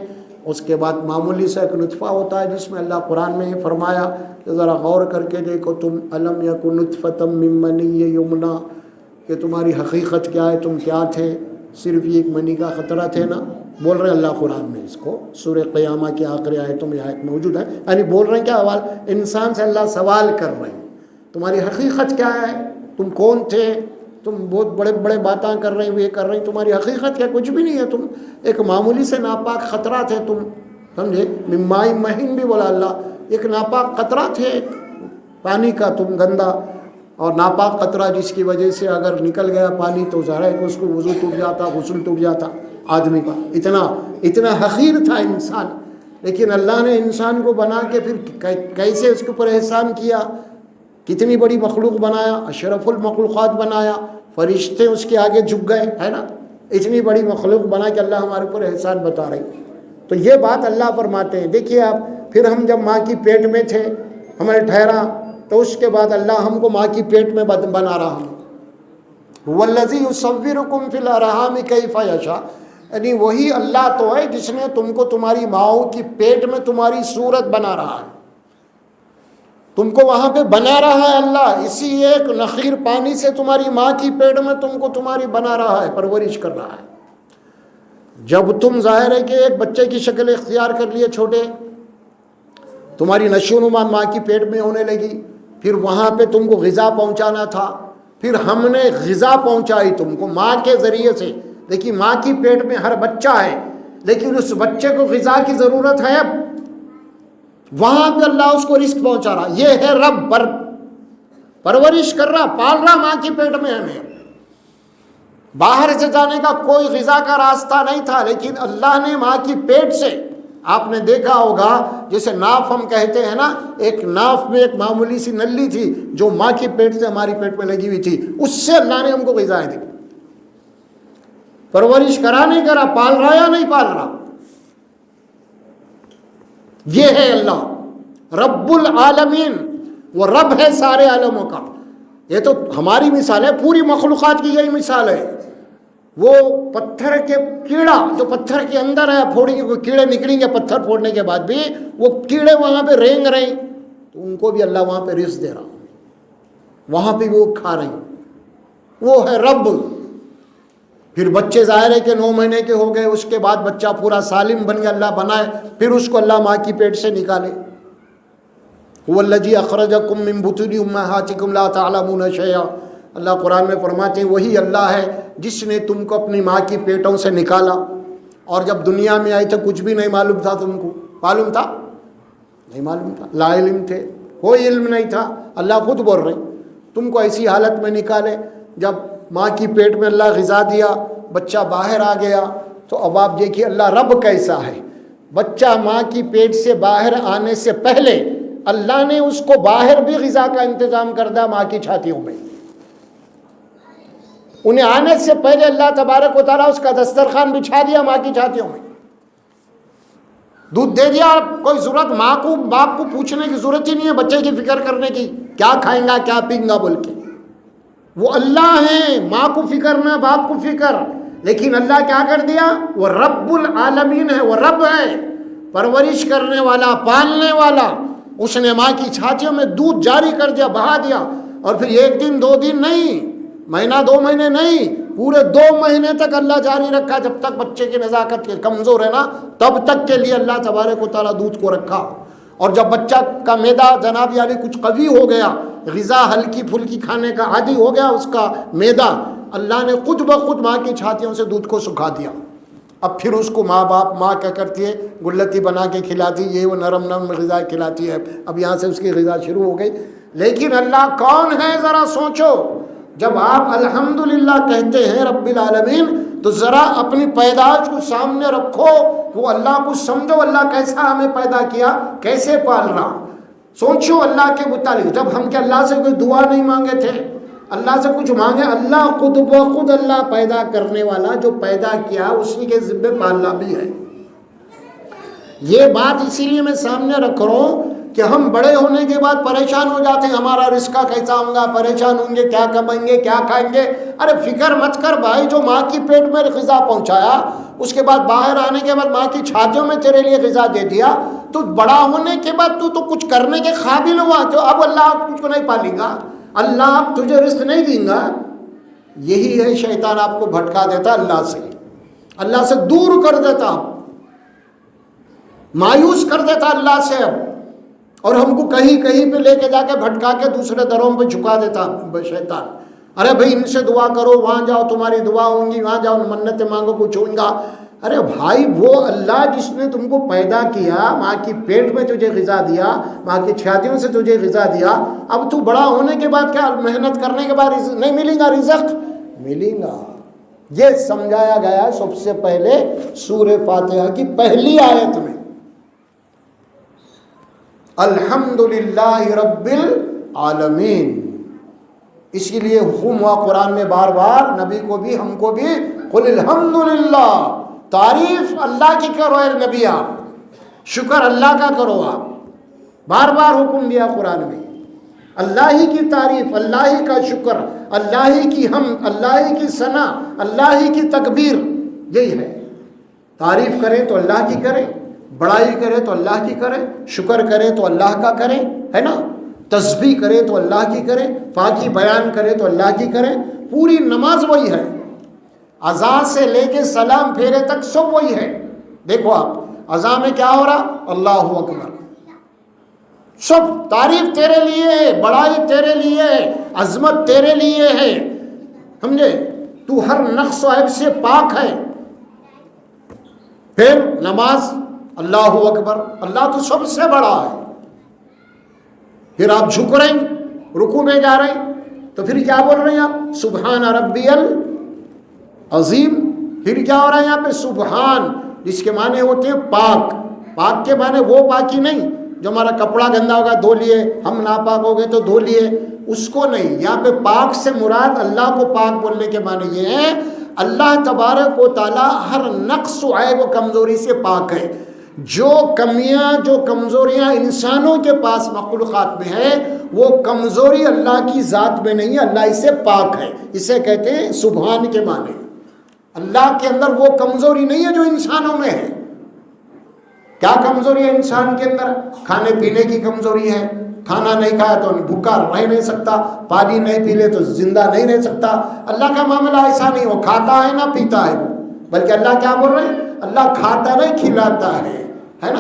اس کے بعد معمولی سا ایک نطفہ ہوتا ہے جس میں اللہ قرآن میں فرمایا کہ ذرا غور کر کے دیکھو تم، الم یکن نطفۃ من منی یمنا، کہ تمہاری حقیقت کیا ہے، تم کیا تھے؟ صرف یہ ایک منی کا خطرہ تھے نا. بول رہے ہیں اللہ قرآن میں اس کو سورہ قیامہ کی آخری آیتوں میں آیت موجود ہے، یعنی بول رہے ہیں کیا حوال، انسان سے اللہ سوال کر رہے ہیں تمہاری حقیقت کیا ہے، تم کون تھے، تم بہت بڑے بڑے باتیں کر رہے ہیں، یہ کر رہے ہیں، تمہاری حقیقت کیا، کچھ بھی نہیں ہے، تم ایک معمولی سے ناپاک خطرہ تھے، تم سمجھے، مائی مہین بھی بولا اللہ، ایک ناپاک قطرہ تھے، ایک پانی کا تم گندا اور ناپاک قطرہ، جس کی وجہ سے اگر نکل گیا پانی تو ظاہر ہے کہ اس کو وضو ٹوٹ جاتا، غسل ٹوٹ جاتا آدمی کا، اتنا حقیر تھا انسان، لیکن اللہ نے انسان کو بنا کے پھر کیسے اس کے اوپر احسان کیا، کتنی بڑی مخلوق بنایا، اشرف المخلوقات بنایا، فرشتے اس کے آگے جھک گئے، ہے نا، اتنی بڑی مخلوق بنا کے اللہ ہمارے اوپر احسان بتا رہی۔ تو یہ بات اللہ فرماتے ہیں، دیکھیے آپ، پھر ہم جب ماں کی پیٹ میں تھے، ہمیں ٹھہرا، تو اس کے بعد اللہ ہم کو ماں کی پیٹ میں بنا رہا ہے، وَالَّذِي يُصَوِّرُكُمْ فِي الْأَرْحَامِ كَيْفَ يَشَاءُ، یعنی وہی اللہ تو ہے جس نے تم کو تمہاری ماؤں کی پیٹ میں تمہاری صورت بنا رہا ہے، تم کو وہاں پہ بنا رہا ہے اللہ، اسی ایک نخیر پانی سے تمہاری ماں کی پیٹ میں تم کو تمہاری بنا رہا ہے، پرورش کر رہا ہے۔ جب تم ظاہر ہے کہ ایک بچے کی شکل اختیار کر لیے چھوٹے، تمہاری نشو و نما ماں کی پیٹ میں ہونے لگی، پھر وہاں پہ تم کو غذا پہنچانا تھا، پھر ہم نے غذا پہنچائی تم کو ماں کے ذریعے سے۔ دیکھیے ماں کی پیٹ میں ہر بچہ ہے، لیکن اس بچے کو غذا کی ضرورت ہے، اب وہاں پہ اللہ اس کو رزق پہنچا رہا، یہ ہے رب، پرورش کر رہا، پال رہا ماں کی پیٹ میں ہمیں۔ باہر سے جانے کا کوئی غذا کا راستہ نہیں تھا، لیکن اللہ نے ماں کی پیٹ سے، آپ نے دیکھا ہوگا جیسے ناف ہم کہتے ہیں نا، ایک ناف میں ایک معمولی سی نلی تھی جو ماں کی پیٹ سے ہماری پیٹ میں لگی ہوئی تھی، اس سے اللہ نے ہم کو غذائیں دی۔ پرورش کرا نہیں کرا، پال رہا یا نہیں پال رہا، یہ ہے اللہ رب العالمین، وہ رب ہے سارے عالموں کا۔ یہ تو ہماری مثال ہے، پوری مخلوقات کی یہی مثال ہے۔ وہ پتھر کے کیڑا جو پتھر کے اندر ہے، پھوڑیں گے کوئی کیڑے نکلیں گے پتھر پھوڑنے کے بعد بھی، وہ کیڑے وہاں پہ رینگ رہے ہیں، تو ان کو بھی اللہ وہاں پہ رزق دے رہا، وہاں پہ بھی وہ کھا رہے ہیں، وہ ہے رب۔ پھر بچے ظاہر ہے کہ 9 مہینے کے ہو گئے، اس کے بعد بچہ پورا سالم بن گیا، اللہ بنائے، پھر اس کو اللہ ماں کی پیٹ سے نکالے۔ هو الذی اخرجکم من بطون امہاتکم لا تعلمون شیئا، اللہ قرآن میں فرماتے ہیں وہی اللہ ہے جس نے تم کو اپنی ماں کی پیٹوں سے نکالا، اور جب دنیا میں آئے تھے کچھ بھی نہیں معلوم تھا، تم کو معلوم تھا؟ نہیں معلوم تھا، لا علم تھے، کوئی علم نہیں تھا۔ اللہ خود بول رہے تم کو ایسی حالت میں نکالے، جب ماں کی پیٹ میں اللہ غذا دیا، بچہ باہر آ گیا، تو اب آپ دیکھیے اللہ رب کیسا ہے۔ بچہ ماں کی پیٹ سے باہر آنے سے پہلے اللہ نے اس کو باہر بھی غذا کا انتظام کر دیا ماں کی چھاتیوں میں، انہیں آنے سے پہلے اللہ تبارک و تعالیٰ اس کا دسترخوان بچھا دیا ماں کی چھاتیوں میں، دودھ دے دیا، کوئی ضرورت ماں کو باپ کو پوچھنے کی ضرورت ہی نہیں ہے بچے کی فکر کرنے کی، کیا کھائیں گا کیا پئیں گا بول کے، وہ اللہ ہیں، ماں کو فکر نہ باپ کو فکر، لیکن اللہ کیا کر دیا، وہ رب العالمین ہے، وہ رب ہے، پرورش کرنے والا، پالنے والا، اس نے ماں کی چھاتیوں میں دودھ جاری کر دیا، بہا دیا، اور پھر 1 دن 2 دن نہیں، مہینہ 2 مہینے نہیں، پورے 2 مہینے تک اللہ جاری رکھا، جب تک بچے کی نزاکت کے کمزور ہے نا تب تک کے لیے اللہ تبارک و تعالیٰ دودھ کو رکھا، اور جب بچہ کا معدہ جناب یعنی کچھ قوی ہو گیا، غذا ہلکی پھلکی کھانے کا عادی ہو گیا اس کا معدہ، اللہ نے خود بخود ماں کی چھاتیوں سے دودھ کو سکھا دیا۔ اب پھر اس کو ماں کیا کرتی ہے، گلتی بنا کے کھلاتی، یہ وہ نرم نرم غذا کھلاتی ہے، اب یہاں سے اس کی غذا شروع ہو گئی۔ لیکن اللہ کون ہے ذرا سوچو، جب آپ الحمدللہ کہتے ہیں رب العالمین، تو ذرا اپنی پیدائش کو سامنے رکھو، وہ اللہ کو سمجھو، اللہ کیسا ہمیں پیدا کیا، کیسے پال رہا، سوچو اللہ کے متعلق۔ جب ہم کہ اللہ سے کوئی دعا نہیں مانگے تھے، اللہ سے کچھ مانگے، اللہ خود بخود اللہ پیدا کرنے والا جو پیدا کیا اسی کے ذمہ پالنا بھی ہے۔ یہ بات اسی لیے میں سامنے رکھ رہا ہوں کہ ہم بڑے ہونے کے بعد پریشان ہو جاتے ہیں، ہمارا رزق کیسا ہوگا، پریشان ہوں گے، کیا کمائیں گے، کیا کھائیں گے۔ ارے فکر مت کر بھائی، جو ماں کی پیٹ میں غذا پہنچایا، اس کے بعد باہر آنے کے بعد ماں کی چھاتیوں میں تیرے لیے غذا دے دیا، تو بڑا ہونے کے بعد تو کچھ کرنے کے قابل ہوا، تو اب اللہ تجھ کو نہیں پالے گا، اللہ اب تجھے رزق نہیں دیں گا۔ یہی ہے شیطان آپ کو بھٹکا دیتا اللہ سے۔ اللہ سے دور کر دیتا، مایوس کر دیتا اللہ سے اب، اور ہم کو کہیں کہیں پہ لے کے جا کے بھٹکا کے دوسرے دروں پہ جھکا دیتا شیطان. ارے بھائی ان سے دعا کرو، وہاں جاؤ تمہاری دعا ہوں گی، وہاں جاؤ منتیں مانگو کچھ ہوگا. ارے بھائی وہ اللہ جس نے تم کو پیدا کیا، ماں کی پیٹ میں تجھے غذا دیا، ماں کی چھاتیوں سے تجھے غذا دیا، اب تو بڑا ہونے کے بعد کیا محنت کرنے کے بعد نہیں ملے گا رزق؟ ملے گا. یہ سمجھایا گیا ہے سب سے پہلے سورہ فاتحہ کی پہلی آیت میں. الحمدللہ رب العالمین. اس کے لیے حکم ہوا قرآن میں بار بار، نبی کو بھی ہم کو بھی، قل الحمدللہ، تعریف اللہ کی کرو اے نبی، آپ شکر اللہ کا کرو. آپ بار بار حکم دیا قرآن میں، اللہ ہی کی تعریف، اللہ ہی کا شکر، اللہ ہی کی حمد، اللہ ہی کی ثنا، اللہ ہی کی تکبیر. یہی ہے، تعریف کریں تو اللہ کی کریں، بڑائی کرے تو اللہ کی کرے، شکر کرے تو اللہ کا کرے، ہے نا، تسبیح کرے تو اللہ کی کرے، پاکی بیان کرے تو اللہ کی کرے. پوری نماز وہی ہے، اذان سے لے کے سلام پھیرے تک سب وہی ہے. دیکھو آپ اذان میں کیا ہو رہا؟ اللہ اکبر. سب تعریف تیرے لیے ہے، بڑائی تیرے لیے ہے، عظمت تیرے لیے ہے، سمجھے، تو ہر نقص و عیب سے پاک ہے. پھر نماز اللہ اکبر، اللہ تو سب سے بڑا ہے. پھر آپ جھک رہے ہیں، رکوع میں جا رہے ہیں، تو پھر کیا بول رہے ہیں آپ؟ سبحان ربی العظیم. پھر کیا ہو رہا ہے یہاں پہ؟ سبحان، جس کے معنی ہوتے ہیں پاک. پاک کے معنی وہ پاکی نہیں جو ہمارا کپڑا گندا ہوگا دھو لیے، ہم ناپاک ہو گئے تو دھو لیے، اس کو نہیں. یہاں پہ پاک سے مراد اللہ کو پاک بولنے کے معنی یہ ہے اللہ تبارک و تعالی ہر نقص و عیب و کمزوری سے پاک ہے. جو کمیاں، جو کمزوریاں انسانوں کے پاس مخلوقات میں ہے، وہ کمزوری اللہ کی ذات میں نہیں ہے، اللہ اس سے پاک ہے. اسے کہتے ہیں سبحان کے معنی. اللہ کے اندر وہ کمزوری نہیں ہے جو انسانوں میں ہے. کیا کمزوری ہے انسان کے اندر؟ کھانے پینے کی کمزوری ہے، کھانا نہیں کھایا تو بھوکا رہ نہیں سکتا، پانی نہیں پی لے تو زندہ نہیں رہ سکتا. اللہ کا معاملہ ایسا نہیں، وہ کھاتا ہے نہ پیتا ہے، بلکہ اللہ کیا بول رہے ہیں؟ اللہ کھاتا نہیں کھلاتا ہے نا،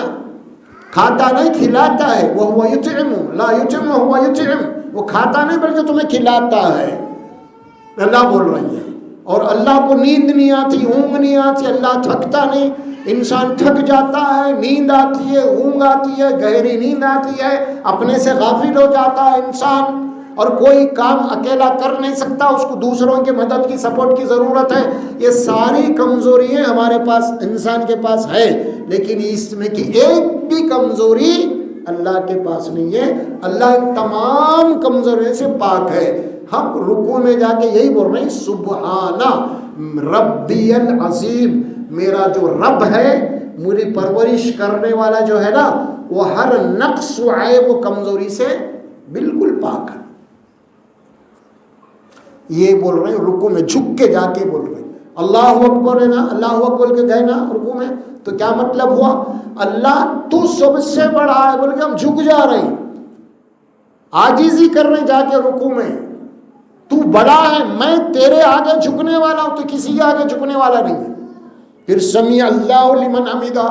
کھاتا نہیں کھلاتا ہے. وہ یطعم لا یطعم هو یطعم، وہ کھاتا نہیں بلکہ تمہیں کھلاتا ہے، اللہ بول رہی ہے. اور اللہ کو نیند نہیں آتی، اونگ نہیں آتی، اللہ تھکتا نہیں. انسان تھک جاتا ہے، نیند آتی ہے، اونگ آتی ہے، گہری نیند آتی ہے، اپنے سے غافل ہو جاتا ہے انسان، اور کوئی کام اکیلا کر نہیں سکتا، اس کو دوسروں کی مدد کی، سپورٹ کی ضرورت ہے. یہ ساری کمزوریاں ہمارے پاس، انسان کے پاس ہے، لیکن اس میں کی ایک بھی کمزوری اللہ کے پاس نہیں ہے. اللہ تمام کمزوریوں سے پاک ہے. ہم رکوع میں جا کے یہی بول رہے ہیں سبحان ربی العظیم. میرا جو رب ہے، میری پرورش کرنے والا جو ہے نا، وہ ہر نقص و عیب و کمزوری سے بالکل پاک ہے. یہ بول رہے ہیں رکوع میں جھک کے جا کے بول رہے ہیں. اللہ اکبر ہے نا، اللہ اکبر کے گئے نا رکوع میں، تو کیا مطلب ہوا؟ اللہ تو سب سے بڑا ہے بول کے ہم جھک جا رہے ہیں، عاجزی کر رہے ہیں جا کے رکوع میں. تو بڑا ہے، میں تیرے آگے جھکنے والا ہوں، تو کسی کے آگے جھکنے والا نہیں ہے. پھر سمیع اللہ لمن حمیدہ.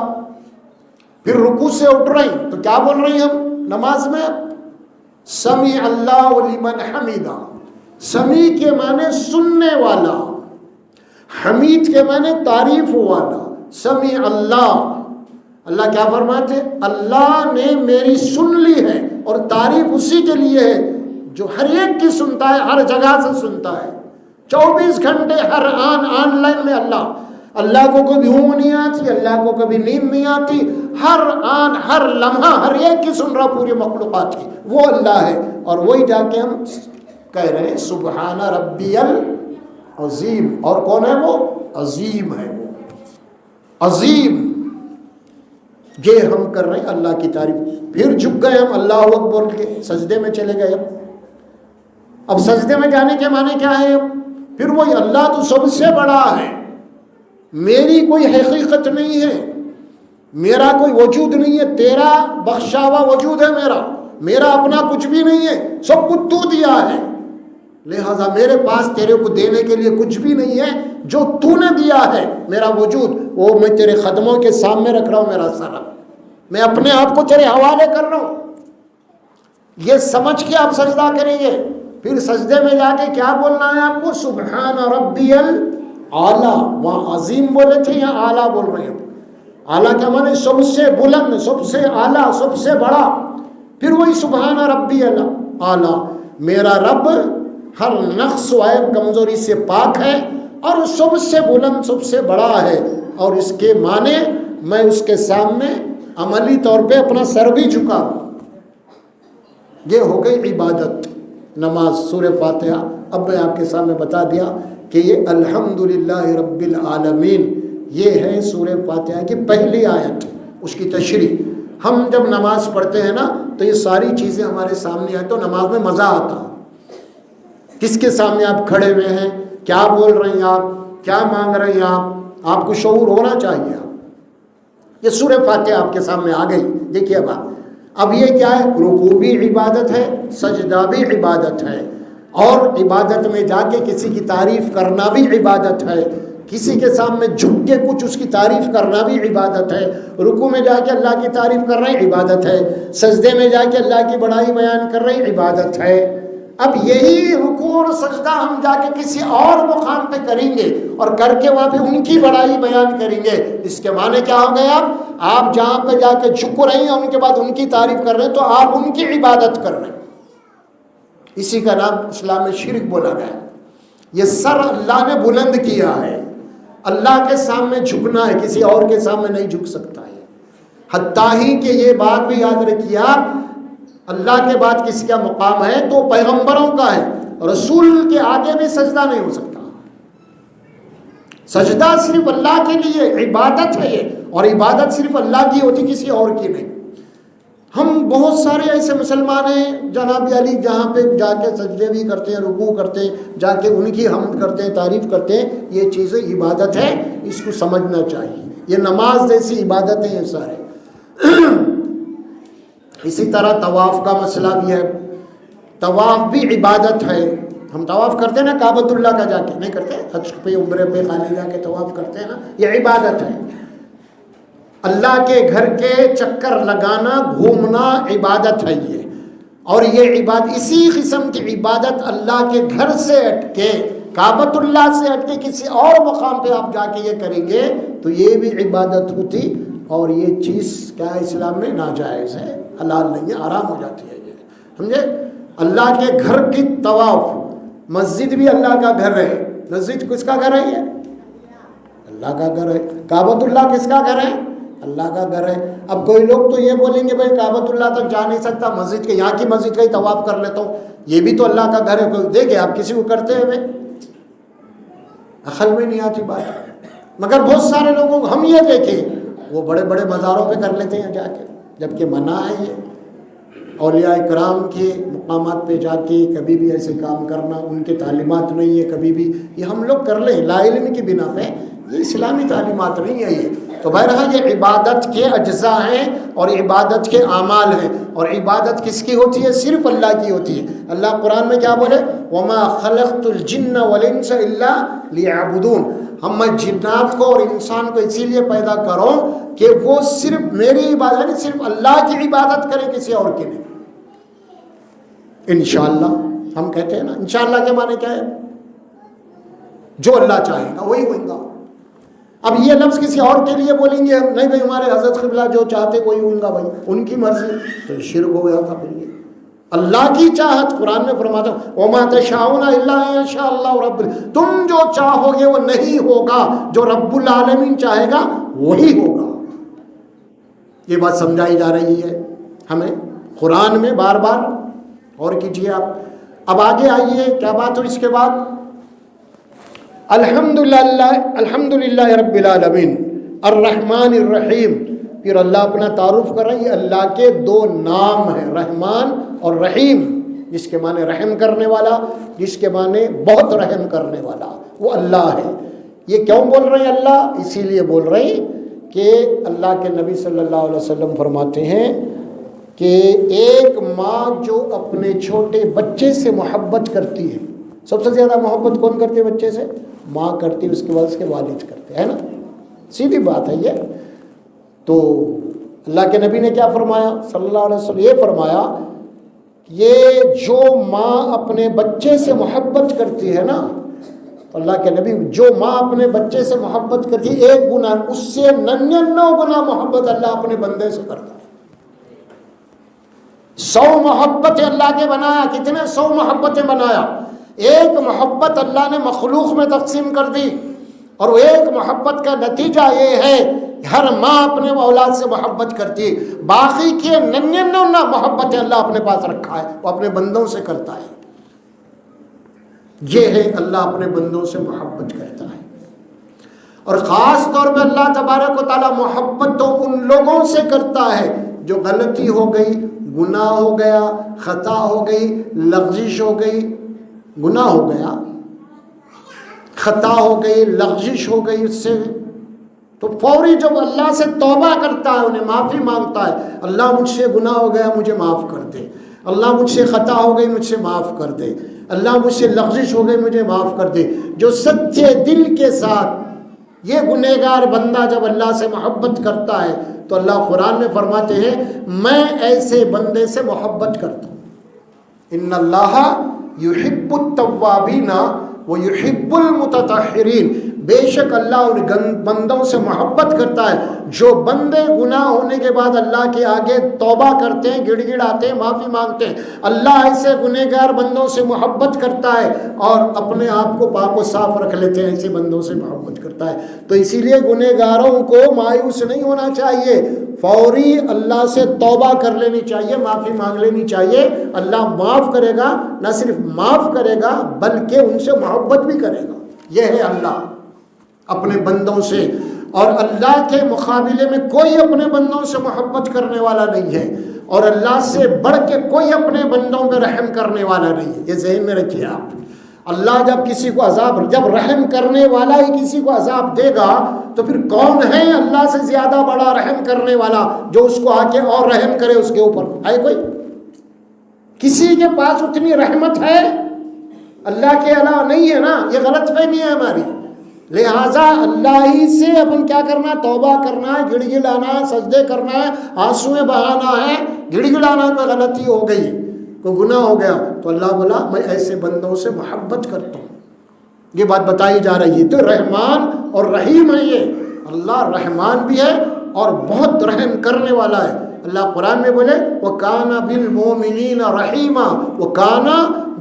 پھر رکوع سے اٹھ رہے ہیں تو کیا بول رہے ہیں ہم نماز میں؟ سمیع اللہ لمن حمیدہ. سمیع کے معنی سننے والا، حمید کے معنی تعریف والا. سمیع اللہ، اللہ کیا فرماتے؟ اللہ نے میری سن لی ہے، اور تعریف اسی کے لیے ہے جو ہر ایک کی سنتا ہے، ہر جگہ سے سنتا ہے، 24 گھنٹے ہر آن لائن میں. اللہ کو کبھی اونگ نہیں آتی، اللہ کو کبھی نیند نہیں آتی، ہر آن ہر لمحہ ہر ایک کی سن رہا پوری مخلوقات کی. وہ اللہ ہے، اور وہی جا کے ہم کہہ رہے ہیں سبحان ربی العظیم. اور کون ہے وہ؟ عظیم ہے، وہ عظیم. یہ ہم کر رہے ہیں اللہ کی تعریف. پھر جھک گئے ہم اللہ اکبر بول کے سجدے میں چلے گئے. اب سجدے میں جانے کے معنی کیا ہے؟ پھر وہی اللہ تو سب سے بڑا ہے، میری کوئی حقیقت نہیں ہے، میرا کوئی وجود نہیں ہے، تیرا بخشا ہوا وجود ہے میرا اپنا کچھ بھی نہیں ہے، سب کچھ تو دیا ہے. لہذا میرے پاس تیرے کو دینے کے لیے کچھ بھی نہیں ہے، جو تو نے دیا ہے میرا وجود وہ میں تیرے قدموں کے سامنے رکھ رہا ہوں، میرا سر میں اپنے آپ کو تیرے حوالے کر رہا ہوں۔ یہ سمجھ کے آپ سجدہ کریں گے، پھر سجدے میں جا کے کیا بولنا ہے آپ کو؟ سبحان ربی الاعلیٰ۔ وہاں عظیم بولے تھے، یہاں اعلیٰ بول رہے ہیں۔ اعلیٰ کیا معنی؟ سب سے بلند، سب سے اعلیٰ، سب سے بڑا۔ پھر وہی سبحان ربی الاعلیٰ، میرا رب ہر نقص و عیب کمزوری سے پاک ہے اور سب سے بلند، سب سے بڑا ہے، اور اس کے معنی میں اس کے سامنے عملی طور پہ اپنا سر بھی جھکا۔ یہ ہو گئی عبادت، نماز، سورہ فاتحہ۔ اب میں آپ کے سامنے بتا دیا کہ یہ الحمدللہ رب العالمین، یہ ہے سورہ فاتحہ کی پہلی آیت، اس کی تشریح۔ ہم جب نماز پڑھتے ہیں نا تو یہ ساری چیزیں ہمارے سامنے آئے تو نماز میں مزہ آتا۔ کس کے سامنے آپ کھڑے ہوئے ہیں، کیا بول رہے ہیں آپ، کیا مانگ رہے ہیں آپ کو شعور ہونا چاہیے۔ یہ سورہ فاتحہ آپ کے سامنے آ گئی۔ دیکھیے اب یہ کیا ہے؟ رکوع بھی عبادت ہے، سجدہ بھی عبادت ہے، اور عبادت میں جا کے کسی کی تعریف کرنا بھی عبادت ہے، کسی کے سامنے جھک کے کچھ اس کی تعریف کرنا بھی عبادت ہے، رکوع میں جا کے اللہ کی تعریف کر رہے ہیں عبادت ہے، سجدے میں جا کے اللہ کی بڑائی بیان کر رہے ہیں عبادت ہے۔ اب یہی رکوع اور سجدہ ہم جا کے کسی اور مقام پہ کریں گے اور کر کے وہاں پہ ان کی بڑائی بیان کریں گے، اس کے معنی کیا ہو گیا؟ آپ جہاں پہ جا کے جھک رہے ہیں ان کے بعد ان کی تعریف کر رہے ہیں تو آپ ان کی عبادت کر رہے ہیں۔ اسی کا نام اسلام میں شرک بولا گیا۔ یہ سر اللہ نے بلند کیا ہے، اللہ کے سامنے جھکنا ہے، کسی اور کے سامنے نہیں جھک سکتا ہے۔ حتیٰ ہی کہ یہ بات بھی یاد رکھیے آپ، اللہ کے بعد کس کا مقام ہے تو پیغمبروں کا ہے، رسول کے آگے بھی سجدہ نہیں ہو سکتا۔ سجدہ صرف اللہ کے لیے عبادت ہے یہ، اور عبادت صرف اللہ کی ہوتی، کسی اور کی نہیں۔ ہم بہت سارے ایسے مسلمان ہیں جناب علی جہاں پہ جا کے سجدے بھی کرتے ہیں، رکوع کرتے ہیں، جا کے ان کی حمد کرتے ہیں، تعریف کرتے ہیں۔ یہ چیزیں عبادت ہے، اس کو سمجھنا چاہیے۔ یہ نماز جیسی عبادت ہے یہ سارے۔ اسی طرح طواف کا مسئلہ بھی ہے، طواف بھی عبادت ہے۔ ہم طواف کرتے ہیں نا کعبۃ اللہ کا جا کے، نہیں کرتے؟ حج پہ عمرے پہ خالی جا کے طواف کرتے ہیں نا، یہ عبادت ہے۔ اللہ کے گھر کے چکر لگانا، گھومنا عبادت ہے یہ، اور یہ عبادت اسی قسم کی عبادت اللہ کے گھر سے ہٹ کے، کعبۃ اللہ سے ہٹ کے کسی اور مقام پہ آپ جا کے یہ کریں گے تو یہ بھی عبادت ہوتی، اور یہ چیز کیا ہے اسلام میں ناجائز ہے، حلال نہیں ہے، حرام ہو جاتی ہے یہ، سمجھے؟ اللہ کے گھر کی طواف، مسجد بھی اللہ کا گھر ہے، مسجد کس کا گھر ہے؟ یہ اللہ کا گھر ہے۔ کعبۃ اللہ کس کا گھر ہے؟ اللہ کا گھر ہے۔ اب کوئی لوگ تو یہ بولیں گے بھائی کعبۃ اللہ تک جا نہیں سکتا، مسجد کے یہاں کی مسجد کا ہی طواف کر لیتا ہوں، یہ بھی تو اللہ کا گھر ہے۔ دیکھیں آپ کسی کو کرتے ہوئے عقل میں نہیں آتی بات، مگر بہت سارے لوگوں کو ہم یہ دیکھیں وہ بڑے بڑے بازاروں پہ کر لیتے ہیں جا کے، جبکہ منع ہے یہ۔ اولیاء کرام کے مقامات پہ جا کے کبھی بھی ایسے کام کرنا، ان کے تعلیمات نہیں ہے کبھی بھی، یہ ہم لوگ کر لیں لا علم کی بنا پہ، یہ اسلامی تعلیمات نہیں ہے یہ۔ تو بہرحال یہ عبادت کے اجزاء ہیں اور عبادت کے اعمال ہیں، اور عبادت کس کی ہوتی ہے؟ صرف اللہ کی ہوتی ہے۔ اللہ قرآن میں کیا بولے؟ وَمَا خَلَقْتُ الْجِنَّ وَالْإِنسَ إِلَّا لِيَعْبُدُونَ، ہم میں جنات کو اور انسان کو اسی لیے پیدا کروں کہ وہ صرف میری عبادت، صرف اللہ کی عبادت کریں، کسی اور کی نہیں۔ انشاءاللہ ہم کہتے ہیں نا، انشاءاللہ کے معنی کیا ہے؟ جو اللہ چاہے گا وہی ہوئے گا۔ اب یہ لفظ کسی اور کے لیے بولیں گے نہیں بھائی ہمارے حضرت قبلہ جو چاہتے وہی ہوئے گا، بھائی ان کی مرضی، تو شرک ہو گیا تھا۔ پھر یہ اللہ کی چاہت، قرآن میں فرماتا ہے وَمَا تَشَاءُونَ إِلَّا أَن يَشَاءَ اللَّهُ رَبُّ العالمین، تم جو چاہو گے وہ نہیں ہوگا، جو رب العالمین چاہے گا وہی ہوگا۔ یہ بات سمجھائی جا رہی ہے ہمیں قرآن میں بار بار۔ اور کیجیے آپ، اب آگے آئیے کیا بات ہو اس کے بعد؟ الحمدللہ رب العالمین الرحمن الرحیم۔ پھر اللہ اپنا تعارف کر رہے ہیں، یہ اللہ کے دو نام ہیں، رحمان اور رحیم، جس کے معنی رحم کرنے والا، جس کے معنی بہت رحم کرنے والا، وہ اللہ ہے۔ یہ کیوں بول رہے ہیں اللہ؟ اسی لیے بول رہے ہیں کہ اللہ کے نبی صلی اللہ علیہ وسلم فرماتے ہیں کہ ایک ماں جو اپنے چھوٹے بچے سے محبت کرتی ہے، سب سے زیادہ محبت کون کرتی ہے بچے سے؟ ماں کرتی ہے، اس کے بعد اس کے والد کرتے ہیں نا، سیدھی بات ہے یہ۔ تو اللہ کے نبی نے کیا فرمایا صلی اللہ علیہ وسلم؟ یہ فرمایا یہ جو ماں اپنے بچے سے محبت کرتی ہے نا، اللہ کے نبی جو ماں اپنے بچے سے محبت کرتی ہے، ایک گناہ اس سے 99 گنا محبت اللہ اپنے بندے سے کرتا ہے۔ 100 محبتیں اللہ کے بنایا، کتنے 100 محبتیں بنایا، ایک محبت اللہ نے مخلوق میں تقسیم کر دی، اور وہ ایک محبت کا نتیجہ یہ ہے ہر ماں اپنے اولاد سے محبت کرتی ہے، باقی کی 99 محبتیں اللہ اپنے پاس رکھا ہے، وہ اپنے بندوں سے کرتا ہے۔ یہ ہے اللہ اپنے بندوں سے محبت کرتا ہے، اور خاص طور پہ اللہ تبارک و تعالیٰ محبت تو ان لوگوں سے کرتا ہے جو غلطی ہو گئی، گناہ ہو گیا، خطا ہو گئی، لغزش ہو گئی، گناہ ہو گیا، خطا ہو گئی، لغزش ہو گئی، اس سے تو فوری جب اللہ سے توبہ کرتا ہے، انہیں معافی مانگتا ہے، اللہ مجھ سے گناہ ہو گیا مجھے معاف کر دے، اللہ مجھ سے خطا ہو گئی مجھ سے معاف کر دے، اللہ مجھ سے لغزش ہو گئی مجھے معاف کر دے، جو سچے دل کے ساتھ یہ گنہگار بندہ جب اللہ سے محبت کرتا ہے تو اللہ قرآن میں فرماتے ہیں میں ایسے بندے سے محبت کرتا ہوں۔ ان اللہ یحب التوابین ویحب المتطہرین، بے شک اللہ ان بندوں سے محبت کرتا ہے جو بندے گناہ ہونے کے بعد اللہ کے آگے توبہ کرتے ہیں، گڑ گڑاتے ہیں، معافی مانگتے ہیں۔ اللہ ایسے گنہگار بندوں سے محبت کرتا ہے اور اپنے آپ کو پاک و صاف رکھ لیتے ہیں، ایسے بندوں سے محبت کرتا ہے۔ تو اسی لیے گنہگاروں کو مایوس نہیں ہونا چاہیے، فوری اللہ سے توبہ کر لینی چاہیے، معافی مانگ لینی چاہیے، اللہ معاف کرے گا، نہ صرف معاف کرے گا بلکہ ان سے محبت بھی کرے گا۔ یہ ہے اللہ اپنے بندوں سے، اور اللہ کے مقابلے میں کوئی اپنے بندوں سے محبت کرنے والا نہیں ہے، اور اللہ سے بڑھ کے کوئی اپنے بندوں پہ رحم کرنے والا نہیں ہے۔ یہ ذہن میں رکھیے آپ، اللہ جب کسی کو عذاب، جب رحم کرنے والا ہی کسی کو عذاب دے گا تو پھر کون ہے اللہ سے زیادہ بڑا رحم کرنے والا جو اس کو آ کے اور رحم کرے اس کے اوپر؟ ہے کوئی؟ کسی کے پاس اتنی رحمت ہے اللہ کے علاوہ نہیں ہے نا، یہ غلط فہمی ہے ہماری۔ لہٰذا اللہ ہی سے اپن کیا کرنا؟ توبہ کرنا ہے، گڑ گڑانا ہے، سجدے کرنا ہے، آنسویں بہانا ہے، گڑ گڑانا ہے، کوئی غلطی ہو گئی، کوئی گناہ ہو گیا تو اللہ بولا میں ایسے بندوں سے محبت کرتا ہوں۔ یہ بات بتائی جا رہی ہے۔ تو رحمان اور رحیم ہے، یہ اللہ رحمان بھی ہے اور بہت رحم کرنے والا ہے۔ اللہ قرآن میں بولے وَكَانَ بِالْمُؤْمِنِينَ رَحِيمًا، وَكَانَ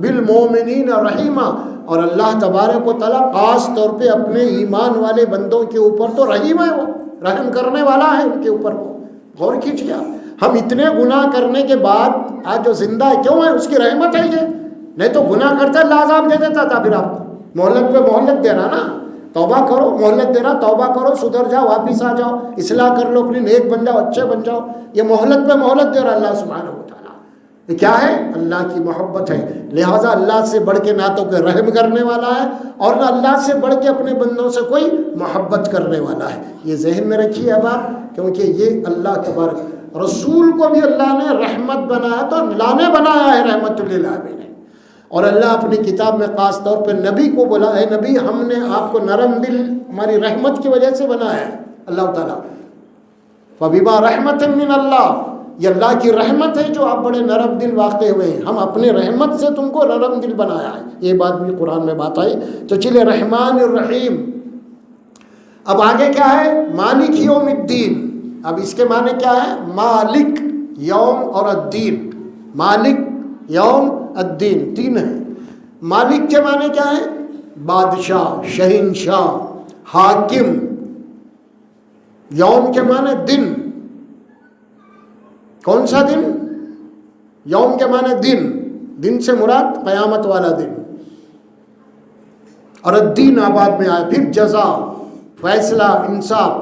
بِالْمُؤْمِنِينَ رَحِيمًا، اور اللہ تبارک و تعالیٰ خاص طور پہ اپنے ایمان والے بندوں کے اوپر تو رحیم ہے، وہ رحم کرنے والا ہے ان کے اوپر۔ وہ غور کیجیے آپ، ہم اتنے گناہ کرنے کے بعد آج جو زندہ ہے کیوں ہے؟ اس کی رحمت ہے یہ، نہیں تو گناہ کرتا اللہ عذاب دے دیتا تھا۔ پھر آپ کو مہلت پہ مہلت دینا نا، توبہ کرو، مہلت دینا، توبہ کرو، سدھر جاؤ، واپس آ جاؤ، اصلاح کر لو، اپنی نیک بن جاؤ، اچھے بن جاؤ، یہ مہلت پہ مہلت دے رہا اللہ سبحانہ و تعالیٰ۔ یہ کیا ہے؟ اللہ کی محبت ہے۔ لہٰذا اللہ سے بڑھ کے نہ تو کوئی رحم کرنے والا ہے اور نہ اللہ سے بڑھ کے اپنے بندوں سے کوئی محبت کرنے والا ہے۔ یہ ذہن میں رکھیے اب آپ، کیونکہ یہ اللہ تبارک، رسول کو بھی اللہ نے رحمت بنایا تو اللہ نے بنایا ہے رحمت للعالمین، اور اللہ اپنی کتاب میں خاص طور پہ نبی کو بولا ہے نبی ہم نے آپ کو نرم دل ہماری رحمت کی وجہ سے بنایا ہے اللہ تعالیٰ۔ فَبِمَا رَحْمَةٍ مِّنَ اللَّهِ، یہ اللہ کی رحمت ہے جو آپ بڑے نرم دل واقع ہوئے ہیں، ہم اپنے رحمت سے تم کو نرم دل بنایا ہے۔ یہ بات بھی قرآن میں بات آئی۔ تو چلے رحمان الرحیم، اب آگے کیا ہے؟ مالک یوم الدین۔ اب اس کے معنی کیا ہے؟ مالک یوم اور الدین، مالک یوم الدین تین ہے۔ مالک کے معنی کیا ہے؟ بادشاہ، شہنشاہ، حاکم۔ یوم کے معنی دن، کون سا دن؟ یوم کے معنی دن، دن سے مراد قیامت والا دن، اور الدین آباد میں آئے، پھر جزا، فیصلہ، انصاف۔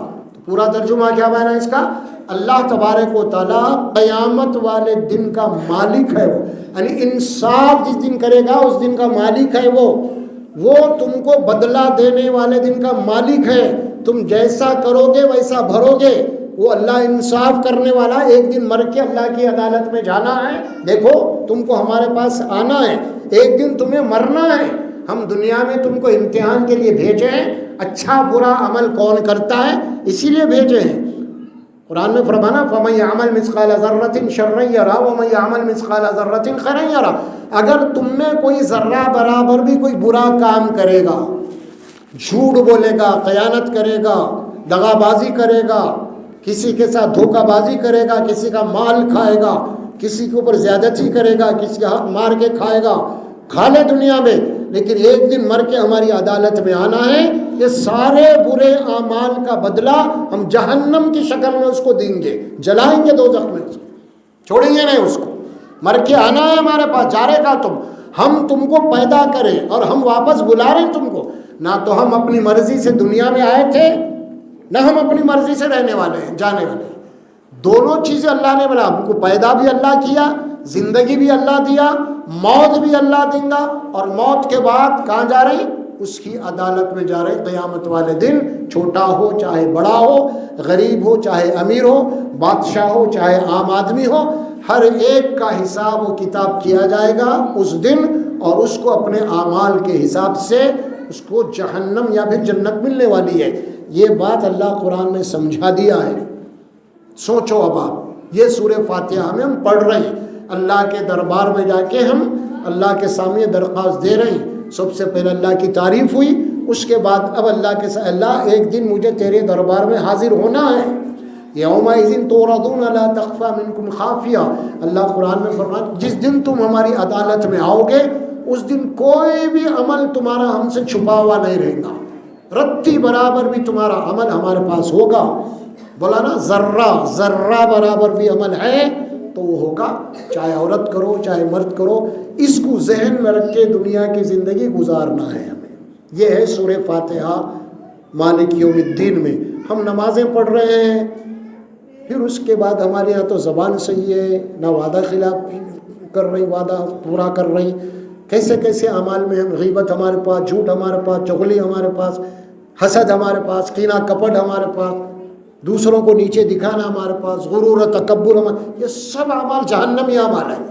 پورا ترجمہ کیا بنا اس کا؟ اللہ تبارک و تعالیٰ قیامت والے دن کا مالک ہے، وہ یعنی انصاف جس دن کرے گا اس دن کا مالک ہے وہ تم کو بدلہ دینے والے دن کا مالک ہے۔ تم جیسا کرو گے ویسا بھرو گے، وہ اللہ انصاف کرنے والا۔ ایک دن مر کے اللہ کی عدالت میں جانا ہے، دیکھو تم کو ہمارے پاس آنا ہے، ایک دن تمہیں مرنا ہے، ہم دنیا میں تم کو امتحان کے لیے بھیجے ہیں، اچھا برا عمل کون کرتا ہے اسی لیے بھیجے ہیں۔ قرآن میں فرمانا فَمَن يَعْمَلْ مِثْقَالَ ذَرَّةٍ شَرًّا يَرَهُ وَمَن يَعْمَلْ مِثْقَالَ ذَرَّةٍ خَيْرًا يَرَهُ۔ اگر تم میں کوئی ذرہ برابر بھی کوئی برا کام کرے گا، جھوٹ بولے گا، خیانت کرے گا، دغا بازی کرے گا، کسی کے ساتھ دھوکہ بازی کرے گا، کسی کا مال کھائے گا، کسی کے اوپر زیادتی کرے گا، کسی کا حق مار کے کھائے گا، کھا لے دنیا میں، لیکن ایک دن مر کے ہماری عدالت میں آنا ہے، یہ سارے برے اعمال کا بدلہ ہم جہنم کی شکل میں اس کو دیں گے، جلائیں گے دوزخ میں، اس کو چھوڑیں گے نہیں، اس کو مر کے آنا ہے ہمارے پاس، جا رہے گا تم، ہم تم کو پیدا کریں اور ہم واپس بلا رہے ہیں تم کو، نہ تو ہم اپنی مرضی سے دنیا میں آئے تھے، نہ ہم اپنی مرضی سے رہنے والے ہیں، جانے والے ہیں، دونوں چیزیں اللہ نے بنا، ہم کو پیدا بھی اللہ کیا، زندگی بھی اللہ دیا، موت بھی اللہ دیں گا، اور موت کے بعد کہاں جا رہے ہیں؟ اس کی عدالت میں جا رہے ہیں قیامت والے دن، چھوٹا ہو چاہے بڑا ہو، غریب ہو چاہے امیر ہو، بادشاہ ہو چاہے عام آدمی ہو، ہر ایک کا حساب و کتاب کیا جائے گا اس دن، اور اس کو اپنے اعمال کے حساب سے اس کو جہنم یا پھر جنت ملنے والی ہے۔ یہ بات اللہ قرآن نے سمجھا دیا ہے۔ سوچو اب آپ، یہ سورہ فاتحہ میں ہم پڑھ رہے ہیں، اللہ کے دربار میں جا کے ہم اللہ کے سامنے درخواست دے رہے ہیں، سب سے پہلے اللہ کی تعریف ہوئی، اس کے بعد اب اللہ کے ساتھ، اللہ ایک دن مجھے تیرے دربار میں حاضر ہونا ہے، یومئذ تُعْرَضُونَ لَا تَخْفَىٰ مِنکُمْ خَافِیَةٌ، اللہ قرآن میں فرماتا جس دن تم ہماری عدالت میں آؤ گے اس دن کوئی بھی عمل تمہارا ہم سے چھپا ہوا نہیں رہے گا، رتی برابر بھی تمہارا عمل ہمارے پاس ہوگا، بولا نا ذرہ برابر بھی عمل ہے تو وہ ہوگا، چاہے عورت کرو چاہے مرد کرو، اس کو ذہن میں رکھ کے دنیا کی زندگی گزارنا ہے ہمیں۔ یہ ہے سورہ فاتحہ مالک یوم الدین میں ہم نمازیں پڑھ رہے ہیں، پھر اس کے بعد ہمارے یہاں تو زبان صحیح ہے، نہ وعدہ خلاف کر رہی، وعدہ پورا کر رہی، کیسے کیسے اعمال میں ہم، غیبت ہمارے پاس، جھوٹ ہمارے پاس، چغلی ہمارے پاس، حسد ہمارے پاس، کینہ کپٹ ہمارے پاس، دوسروں کو نیچے دکھانا ہمارے پاس، غرور و تکبر ہمارے، یہ سب اعمال جہنمی اعمال ہیں،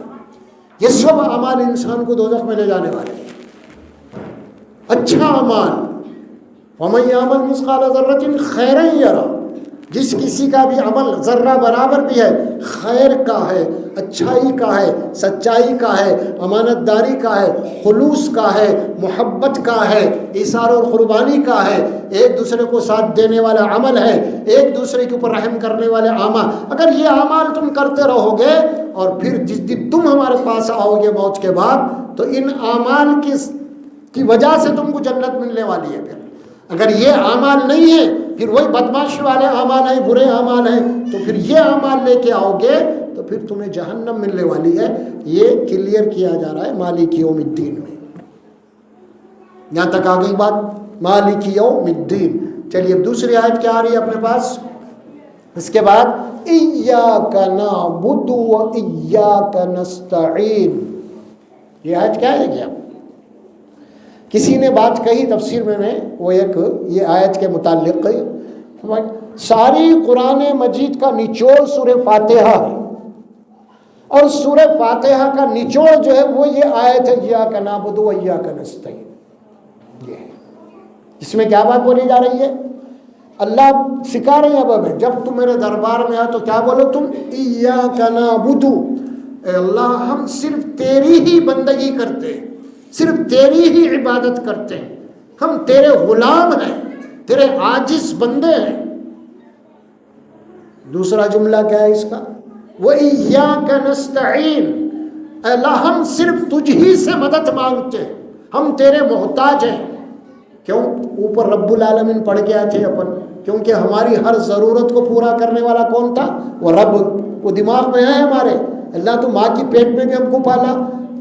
یہ سب اعمال انسان کو دوزخ میں لے جانے والے ہیں۔ اچھا اعمال وَمَن يَعْمَلْ مِثْقَالَ ذَرَّةٍ خَيْرًا يَرَهُ، جس کسی کا بھی عمل ذرہ برابر بھی ہے، خیر کا ہے، اچھائی کا ہے، سچائی کا ہے، امانت داری کا ہے، خلوص کا ہے، محبت کا ہے، ایثار اور قربانی کا ہے، ایک دوسرے کو ساتھ دینے والا عمل ہے، ایک دوسرے کے اوپر رحم کرنے والے اعمال، اگر یہ اعمال تم کرتے رہو گے اور پھر جس دن تم ہمارے پاس آؤ گے موت کے بعد، تو ان اعمال کی وجہ سے تم کو جنت ملنے والی ہے۔ پھر اگر یہ اعمال نہیں ہے، پھر وہی بدماشی والے اعمال ہیں، برے اعمال ہیں، تو پھر یہ اعمال لے کے آؤ گے تو پھر تمہیں جہنم ملنے والی ہے۔ یہ کلیئر کیا جا رہا ہے مالک یوم الدین میں۔ یہاں تک آ گئی بات مالک یوم الدین۔ چلیے اب دوسری آیت کیا آ رہی ہے اپنے پاس؟ اس کے بعد ایاک نعبد و ایاک نستعین، یہ آیت کیا ہے کیا؟ کسی نے بات کہی تفسیر میں وہ ایک یہ آیت کے متعلق، ساری قرآن مجید کا نچوڑ سورہ فاتحہ ہے، اور سورہ فاتحہ کا نچوڑ جو ہے وہ یہ آیت ہے ایاک نعبد و ایاک نستعین۔ یہ ہے اس میں کیا بات بولی جا رہی ہے؟ اللہ سکھا رہے ہیں اب ہمیں، جب تم میرے دربار میں آ تو کیا بولو تم؟ ایاک نعبد، اے اللہ ہم صرف تیری ہی بندگی کرتے ہیں، صرف تیری ہی عبادت کرتے ہیں، ہم تیرے غلام ہیں، تیرے عاجز بندے ہیں۔ دوسرا جملہ کیا ہے اس کا؟ وَإِيَّاكَ نَسْتَعِينُ، اے اللہ ہم صرف تجھ ہی سے مدد مانگتے ہیں، ہم تیرے محتاج ہیں۔ کیوں؟ اوپر رب العالمین پڑھ کے آئے تھے اپن، کیونکہ ہماری ہر ضرورت کو پورا کرنے والا کون تھا؟ وہ رب، وہ دماغ میں ہے ہمارے۔ اللہ تو ماں کی پیٹ میں بھی ہم کو پالا،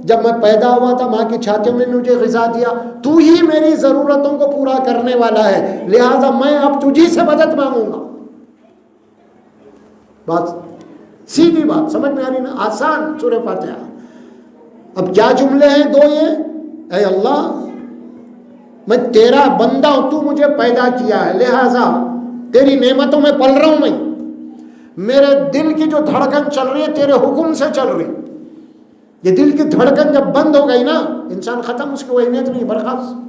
جب میں پیدا ہوا تھا ماں کی چھاتی میں مجھے غذا دیا، تو ہی میری ضرورتوں کو پورا کرنے والا ہے، لہذا میں اب تجھی سے مدد مانگوں گا۔ بات سیدھی بات، سمجھ میں آ رہی نا؟ آسان سورہ فاتحہ۔ اب کیا جملے ہیں دو یہ؟ اے اللہ میں تیرا بندہ ہوں، تو مجھے پیدا کیا ہے، لہذا تیری نعمتوں میں پل رہا ہوں، میں میرے دل کی جو دھڑکن چل رہی ہے تیرے حکم سے چل رہی، یہ دل کی دھڑکن جب بند ہو گئی نا، انسان ختم، اس کی وہ اہمیت نہیں، برخاست۔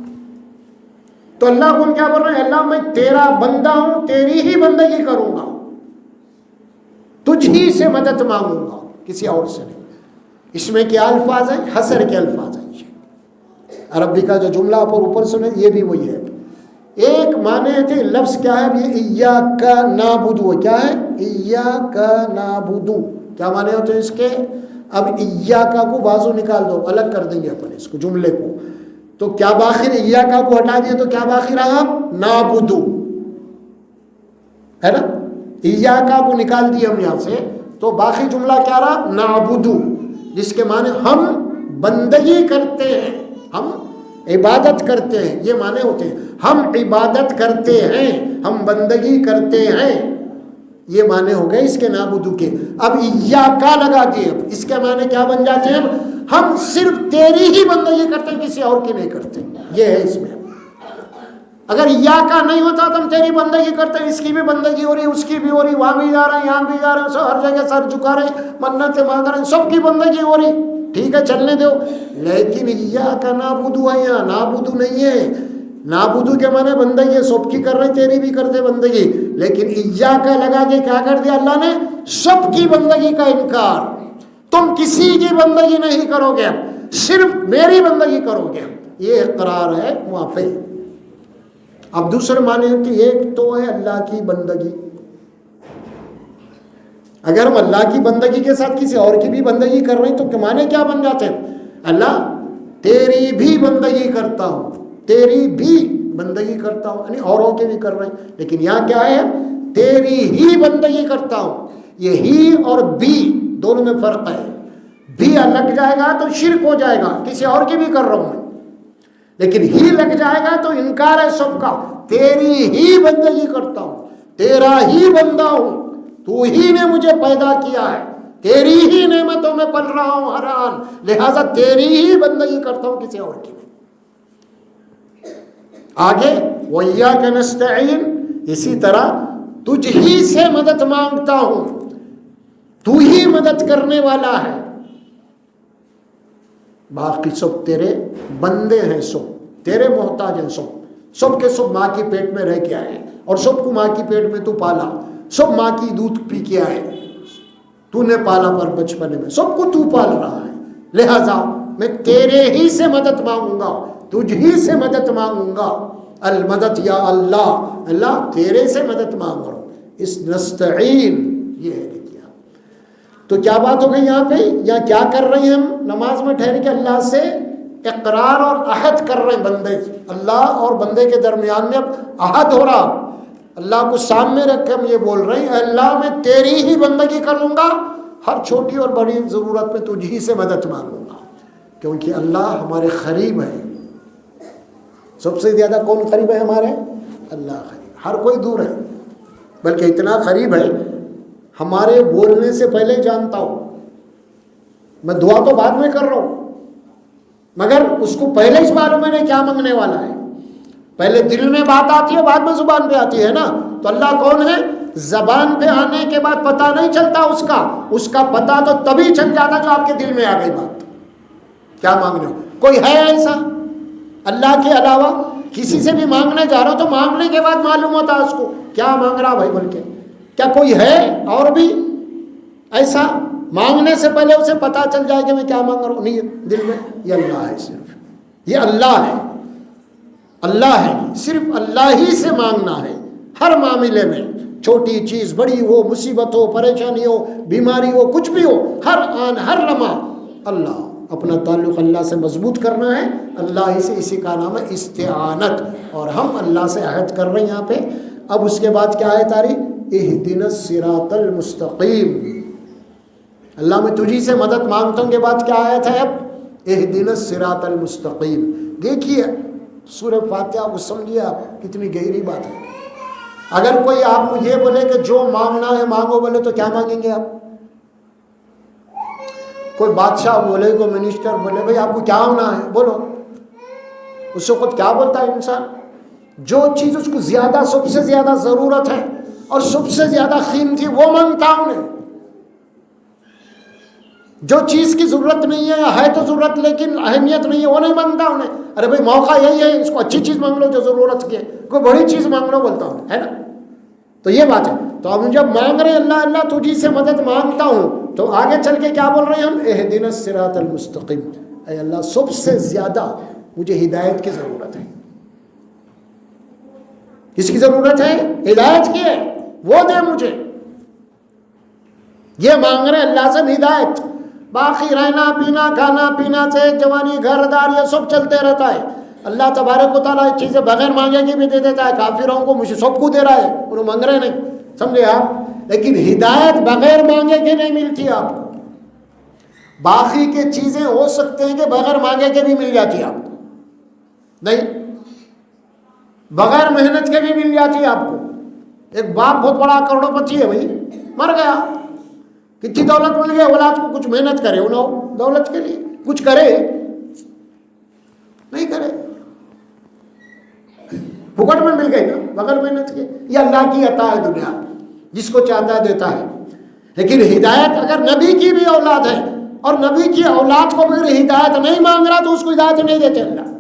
تو اللہ کو ہم کیا بول رہے ہیں؟ اللہ میں تیرا بندہ ہوں، تیری ہی بندگی کروں گا، تجھ ہی سے مدد مانگوں گا، کسی اور سے نہیں۔ اس میں کیا الفاظ ہیں؟ حسر کے الفاظ ہیں۔ عربی کا جو جملہ آپ اوپر سنے یہ بھی وہی ہے۔ ایک معنی تھے لفظ کیا ہے؟ یہ ایاک نعبدو، کیا ہے؟ ایاک نعبدو، کیا معنی ہوتے ہیں اس کے؟ اب ایاک کو بازو نکال دو، الگ کر دیں گے اپن اس کو، جملے کو، تو کیا باقی؟ ایاک کو ہٹا دیا تو کیا باقی رہا؟ نعبدو، ہے نا؟ ایاک کو نکال دیا ہم یہاں سے تو باقی جملہ کیا رہا؟ نعبدو، جس کے معنی ہم بندگی کرتے ہیں، ہم عبادت کرتے ہیں، یہ معنی ہوتے ہیں۔ ہم عبادت کرتے ہیں، ہم بندگی کرتے ہیں، یہ معنی ہو گئے اس کے نعبدو کے۔ اب ایاکا لگا دیے، اب اس کے معنی کیا بن جاتے ہیں؟ ہم صرف تیری ہی بندگی کرتے ہیں، کسی اور کی نہیں کرتے، یہ ہے اس میں۔ اگر ایاکا نہیں ہوتا تو ہم تیری بندگی کرتے ہیں، اس کی بھی بندگی ہو رہی، اس کی بھی ہو رہی، وہاں بھی جا رہے ہیں، یہاں بھی جا رہے ہیں، سب ہر جگہ سر جھکا رہے ہیں، منتیں مانگ رہے ہیں، سب کی بندگی ہو رہی، ٹھیک ہے چلنے دو۔ لیکن ایاک نعبدو ہے، یہاں نعبدو نہیں ہے۔ نعبدو کے معنی بندگی سب کی کر رہے، تیری بھی کرتے بندگی، لیکن ایاک لگا کے کیا کر دیا اللہ نے؟ سب کی بندگی کا انکار۔ تم کسی کی بندگی نہیں کرو گے، صرف میری بندگی کرو گے، یہ اقرار ہے وہاں پہ۔ اب دوسرے معنی ہوتی، ایک تو ہے اللہ کی بندگی، اگر ہم اللہ کی بندگی کے ساتھ کسی اور کی بھی بندگی کر رہے ہیں تو معنی کیا بن جاتے ہیں؟ اللہ تیری بھی بندگی کرتا ہوں، تیری بھی بندگی کرتا ہوں، یعنی اوروں کے بھی کر رہے ہیں، لیکن یہاں کیا ہے؟ تیری ہی بندگی کرتا ہوں۔ یہ ہی اور بھی دونوں میں فرق ہے۔ بھی لگ جائے گا تو شرک ہو جائے گا، کسی اور کی بھی کر رہا ہوں میں، لیکن ہی لگ جائے گا تو انکار ہے سب کا۔ تیری ہی بندگی کرتا ہوں، تیرا ہی بندہ ہوں، تو ہی نے مجھے پیدا کیا ہے، تیری ہی نعمتوں میں پل رہا ہوں ہر آن، لہٰذا تیری ہی بندگی کرتا ہوں، کسی اور کی نہیں۔ آگے وَإِيَّاكَ نَسْتَعِينُ، اسی طرح تجھ ہی سے مدد مانگتا ہوں، تو ہی مدد کرنے والا ہے، باقی سب تیرے بندے ہیں، سب تیرے محتاج ہیں، سب کے سب ماں کی پیٹ میں رہ کے آئے، اور سب کو ماں کی پیٹ میں تو پالا، سب ماں کی دودھ پی کے آئے، تو نے پالا پر بچپنے میں، سب کو تو پال رہا ہے، لہذا میں تیرے ہی سے مدد مانگوں گا، تجھ ہی سے مدد مانگوں گا۔ المدد یا اللہ، اللہ تیرے سے مدد مانگ رہا ہوں، اس نستعین یہ ہے کیا۔ تو کیا بات ہو گئی یہاں پہ؟ یا کیا کر رہے ہیں ہم نماز میں ٹھہر کے؟ اللہ سے اقرار اور عہد کر رہے ہیں، بندے اللہ اور بندے کے درمیان میں اب عہد ہو رہا، اللہ کو سامنے رکھ کے ہم یہ بول رہے ہیں، اے اللہ میں تیری ہی بندگی کروں گا، ہر چھوٹی اور بڑی ضرورت میں تجھ ہی سے مدد مانگوں گا، کیونکہ اللہ ہمارے قریب ہے۔ سب سے زیادہ کون قریب ہے ہمارے؟ اللہ قریب، ہر کوئی دور ہے، بلکہ اتنا قریب ہے ہمارے بولنے سے پہلے جانتا ہوں، میں دعا تو بعد میں کر رہا ہوں مگر اس کو پہلے اس معلوم ہے کیا مانگنے والا ہے، پہلے دل میں بات آتی ہے بعد میں زبان پہ آتی ہے نا۔ تو اللہ کون ہے؟ زبان پہ آنے کے بعد پتہ نہیں چلتا اس کا پتہ تو تبھی چل جاتا جو آپ کے دل میں آ گئی بات، کیا مانگنے ہو۔ کوئی ہے ایسا اللہ کے علاوہ؟ کسی سے بھی مانگنے جا رہا ہو تو مانگنے کے بعد معلوم ہوتا ہے اس کو کیا مانگ رہا بھائی بول کے۔ کیا کوئی ہے اور بھی ایسا مانگنے سے پہلے اسے پتہ چل جائے کہ میں کیا مانگ رہا ہوں؟ نہیں، دل میں یہ اللہ ہے، صرف یہ اللہ ہے، اللہ ہے، صرف اللہ ہی سے مانگنا ہے ہر معاملے میں، چھوٹی چیز بڑی ہو، مصیبت ہو، پریشانی ہو، بیماری ہو، کچھ بھی ہو، ہر آن ہر لمحہ اللہ، اپنا تعلق اللہ سے مضبوط کرنا ہے، اللہ ہی سے، اسی کا نام ہے استعانت، اور ہم اللہ سے عہد کر رہے ہیں یہاں پہ۔ اب اس کے بعد کیا ہے تاری؟ اہدنا الصراط المستقیم، اللہ میں تجھی سے مدد مانگتا ہوں کے بعد کیا آیت ہے؟ اب اہدنا الصراط المستقیم۔ دیکھیے سورہ فاتحہ کو سمجھیے آپ، کتنی گہری بات ہے۔ اگر کوئی آپ کو یہ بولے کہ جو مانگنا ہے مانگو، بولے تو کیا مانگیں گے آپ؟ کوئی بادشاہ بولے، کوئی منسٹر بولے بھائی آپ کو کیا ہونا ہے بولو، اس سے خود کیا بولتا ہے انسان؟ جو چیز اس کو زیادہ، سب سے زیادہ ضرورت ہے اور سب سے زیادہ قیمتی وہ مانگتا ہوں نے۔ جو چیز کی ضرورت نہیں ہے یا ہے تو ضرورت لیکن اہمیت نہیں ہے وہ نہیں مانگتا انہیں. ارے بھائی موقع یہی ہے، اس کو اچھی چیز مانگ لو جو ضرورت کی ہے، کوئی بڑی چیز مانگ لو بولتا ہوں، ہے نا. تو یہ بات ہے. تو ہم جب مانگ رہے ہیں اللہ اللہ تجھی سے مدد مانگتا ہوں، تو آگے چل کے کیا بول رہے ہیں ہم؟ اہدنا الصراط المستقیم. اے اللہ سب سے زیادہ مجھے ہدایت کی ضرورت ہے. کس کی ضرورت ہے؟ ہدایت کی ہے، وہ دے مجھے. یہ مانگ رہے اللہ سے ہدایت. باقی رہنا پینا کھانا پینا سے جوانی گھر دار یہ سب چلتے رہتا ہے. اللہ تبارک و تعالیٰ چیزیں بغیر مانگے کی بھی دے دیتا ہے. کافروں کو مجھے سب کو دے رہا ہے، انہوں مانگ رہے نہیں، سمجھے آپ. لیکن ہدایت بغیر مانگے کے نہیں ملتی آپ کو. باقی کے چیزیں ہو سکتے ہیں کہ بغیر مانگے کے بھی مل جاتی ہے آپ کو، نہیں بغیر محنت کے بھی مل جاتی ہے آپ کو. ایک باپ بہت بڑا کروڑوں پتی ہے بھائی، مر گیا، کتنی دولت مل گئی، اولاد کو کچھ محنت کرے انہوں دولت کے لیے کچھ کرے نہیں کرے، پھکٹ میں مل گئی نا بغیر محنت کے. یہ اللہ کی عطا ہے، دنیا جس کو چاہتا ہے دیتا ہے. لیکن ہدایت اگر نبی کی بھی اولاد ہے اور نبی کی اولاد کو بغیر ہدایت نہیں مانگ رہا تو اس کو ہدایت نہیں دیتے اللہ.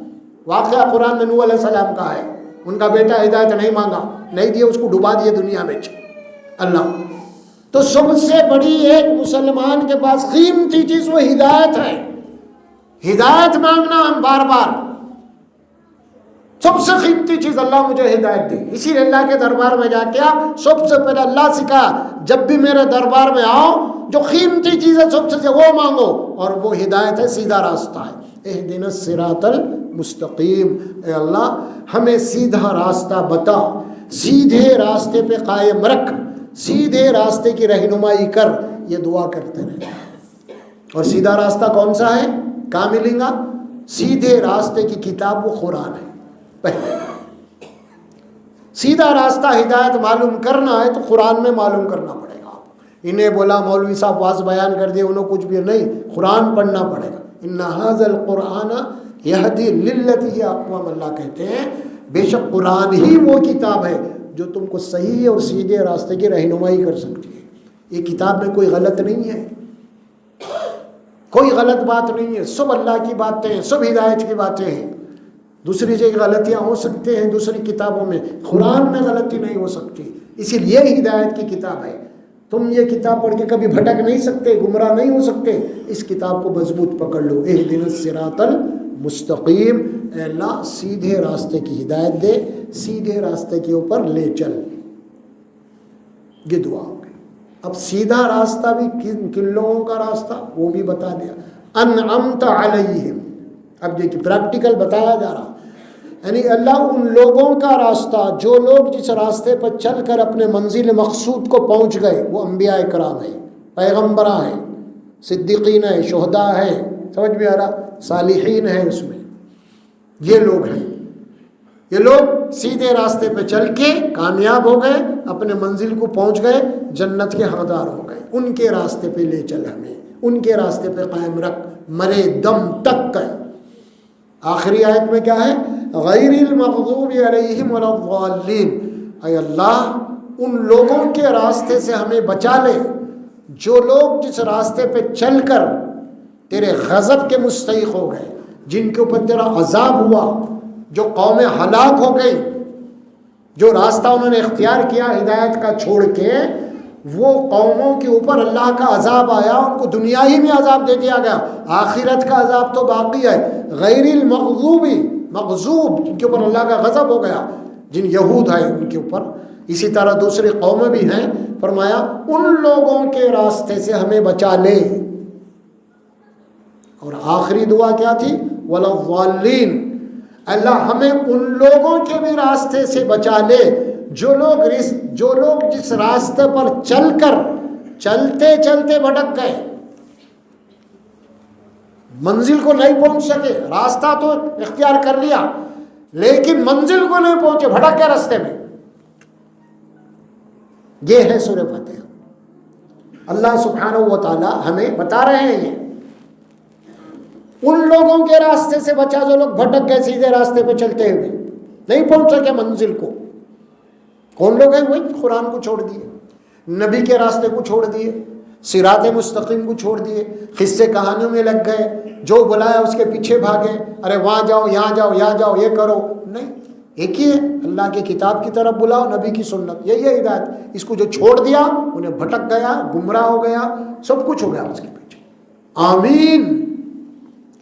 واقعہ قرآن میں نوح علیہ السلام کا ہے، ان کا بیٹا ہدایت نہیں مانگا، نہیں دیا، اس کو ڈبا دیے دنیا میں اللہ. تو سب سے بڑی ایک مسلمان کے پاس قیمتی چیز وہ ہدایت ہے. ہدایت مانگنا ہم بار بار، سب سے قیمتی چیز اللہ مجھے ہدایت دے. اسی لیے اللہ کے دربار میں جا کے آپ سب سے پہلے اللہ سکھا، جب بھی میرے دربار میں آؤ جو قیمتی چیز ہے سب سے وہ مانگو، اور وہ ہدایت ہے، سیدھا راستہ ہے. اہدنا الصراط المستقیم. اے اللہ ہمیں سیدھا راستہ بتا، سیدھے راستے پہ قائم رکھ، سیدھے راستے کی رہنمائی کر. یہ دعا کرتے رہے. اور سیدھا راستہ کون سا ہے؟ کہاں ملیں گا؟ سیدھے راستے کی کتاب وہ قرآن ہے. پہلے سیدھا راستہ ہدایت معلوم کرنا ہے تو قرآن میں معلوم کرنا پڑے گا. انہیں بولا مولوی صاحب واز بیان کر دیے انہوں کچھ بھی نہیں، قرآن پڑھنا پڑے گا. ان ھذا القرآن یہدی للتی ہی اقوام. اللہ کہتے ہیں بے شک قرآن ہی وہ کتاب ہے جو تم کو صحیح اور سیدھے راستے کی رہنمائی کر سکتی ہے. یہ کتاب میں کوئی غلط نہیں ہے، کوئی غلط بات نہیں ہے، سب اللہ کی باتیں ہیں، سب ہدایت کی باتیں ہیں. دوسری جگہ غلطیاں ہو سکتے ہیں دوسری کتابوں میں، قرآن میں غلطی نہیں ہو سکتی. اسی لیے ہدایت کی کتاب ہے. تم یہ کتاب پڑھ کے کبھی بھٹک نہیں سکتے، گمراہ نہیں ہو سکتے. اس کتاب کو مضبوط پکڑ لو. اہدنا الصراط المستقیم. اے اللہ سیدھے راستے کی ہدایت دے، سیدھے راستے کے اوپر لے چل. یہ دعا ہو گئی. اب سیدھا راستہ بھی کن لوگوں کا راستہ وہ بھی بتا دیا. انعمت علیہم. اب دیکھیے پریکٹیکل بتایا جا رہا، یعنی اللہ ان لوگوں کا راستہ جو لوگ جس راستے پر چل کر اپنے منزل مقصود کو پہنچ گئے. وہ انبیاء کرام ہیں، پیغمبراں ہیں، صدیقین ہیں، شہداء ہیں، سمجھ میں آ رہا، صالحین ہیں. اس میں یہ لوگ ہیں. یہ لوگ سیدھے راستے پہ چل کے کامیاب ہو گئے، اپنے منزل کو پہنچ گئے، جنت کے حقدار ہو گئے. ان کے راستے پہ لے چل ہمیں، ان کے راستے پہ قائم رکھ مرے دم تک کا. آخری آیت میں کیا ہے؟ غیر المغضوب علیہم ولا الضالین. اے اللہ ان لوگوں کے راستے سے ہمیں بچا لے جو لوگ جس راستے پہ چل کر تیرے غضب کے مستحق ہو گئے، جن کے اوپر تیرا عذاب ہوا، جو قومیں ہلاک ہو گئی، جو راستہ انہوں نے اختیار کیا ہدایت کا چھوڑ کے، وہ قوموں کے اوپر اللہ کا عذاب آیا، ان کو دنیا ہی میں عذاب دے دیا گیا، آخرت کا عذاب تو باقی ہے. غیر المغضوبی، مغضوب جن کے اوپر اللہ کا غضب ہو گیا، جن یہود ہیں ان کے اوپر. اسی طرح دوسری قومیں بھی ہیں. فرمایا ان لوگوں کے راستے سے ہمیں بچا لے. اور آخری دعا کیا تھی؟ ولا الضالین. اللہ ہمیں ان لوگوں کے بھی راستے سے بچا لے جو لوگ جس راستے پر چل کر چلتے چلتے بھٹک گئے، منزل کو نہیں پہنچ سکے. راستہ تو اختیار کر لیا لیکن منزل کو نہیں پہنچے، بھٹک گئے راستے میں. یہ ہے سورہ فاتحہ. اللہ سبحانہ و تعالی ہمیں بتا رہے ہیں یہ ان لوگوں کے راستے سے بچا جو لوگ بھٹک گئے، سیدھے راستے پہ چلتے ہوئے نہیں پہنچ سکے منزل کو. کون لوگ ہیں؟ وہی قرآن کو چھوڑ دیے، نبی کے راستے کو چھوڑ دیے، صراط مستقیم کو چھوڑ دیے، قصے کہانیوں میں لگ گئے، جو بلایا اس کے پیچھے بھاگے، ارے وہاں جاؤ، یہاں جاؤ، یہاں جاؤ، یہ کرو. نہیں، ایک ہی ہے، اللہ کی کتاب کی طرف بلاؤ، نبی کی سنت، یہی ہے ہدایت. اس کو جو چھوڑ دیا انہیں بھٹک گیا، گمراہ ہو گیا، سب کچھ ہو گیا اس کے پیچھے. آمین.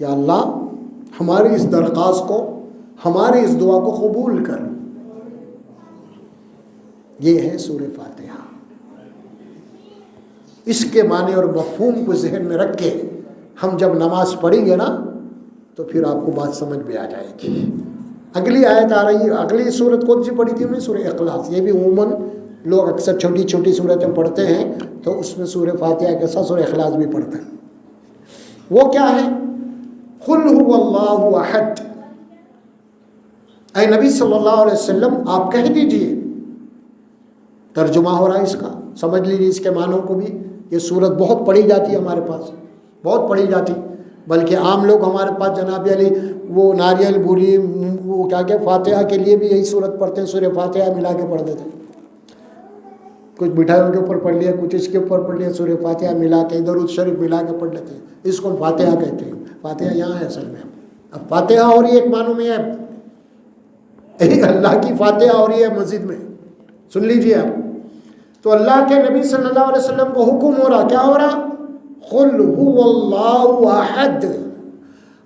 یا اللہ ہماری اس درخواست کو، ہماری اس دعا کو قبول کر. یہ ہے سورہ فاتحہ. اس کے معنی اور مفہوم کو ذہن میں رکھ کے ہم جب نماز پڑھیں گے نا تو پھر آپ کو بات سمجھ میں آ جائے گی. اگلی آیت آ رہی ہے، اگلی صورت کون سی پڑھی تھی ہم نے؟ سورہ اخلاص. یہ بھی عموماً لوگ اکثر چھوٹی چھوٹی صورتیں پڑھتے ہیں تو اس میں سورہ فاتحہ کے ساتھ سورہ اخلاص بھی پڑھتے ہیں. وہ کیا ہے؟ قل هو اللہ احد. اے نبی صلی اللہ علیہ وسلم آپ کہہ دیجئے. ترجمہ ہو رہا ہے اس کا، سمجھ لیجیے اس کے معنوں کو بھی. یہ صورت بہت پڑھی جاتی ہے ہمارے پاس، بہت پڑھی جاتی، بلکہ عام لوگ ہمارے پاس جناب علی وہ ناریل بوری وہ کیا کہ فاتحہ کے لیے بھی یہی صورت پڑھتے ہیں، سورہ فاتحہ ملا کے پڑھ دیتے ہیں. کچھ مٹھائیوں کے اوپر پڑھ لیا، کچھ اس کے اوپر پڑھ لیا، سورہ فاتحہ ملا کے درود شریف ملا کے پڑھ لیتے ہیں. اس کو فاتحہ کہتے ہیں. فاتحہ یہاں ہے اصل میں. اب فاتحہ ہو رہی ہے ایک معنوں میں ہے اللہ کی فاتحہ ہو رہی ہے مسجد میں، سن لیجیے آپ. تو اللہ کے نبی صلی اللہ علیہ وسلم کو حکم ہو رہا، کیا ہو رہا؟ قل هو اللہ احد.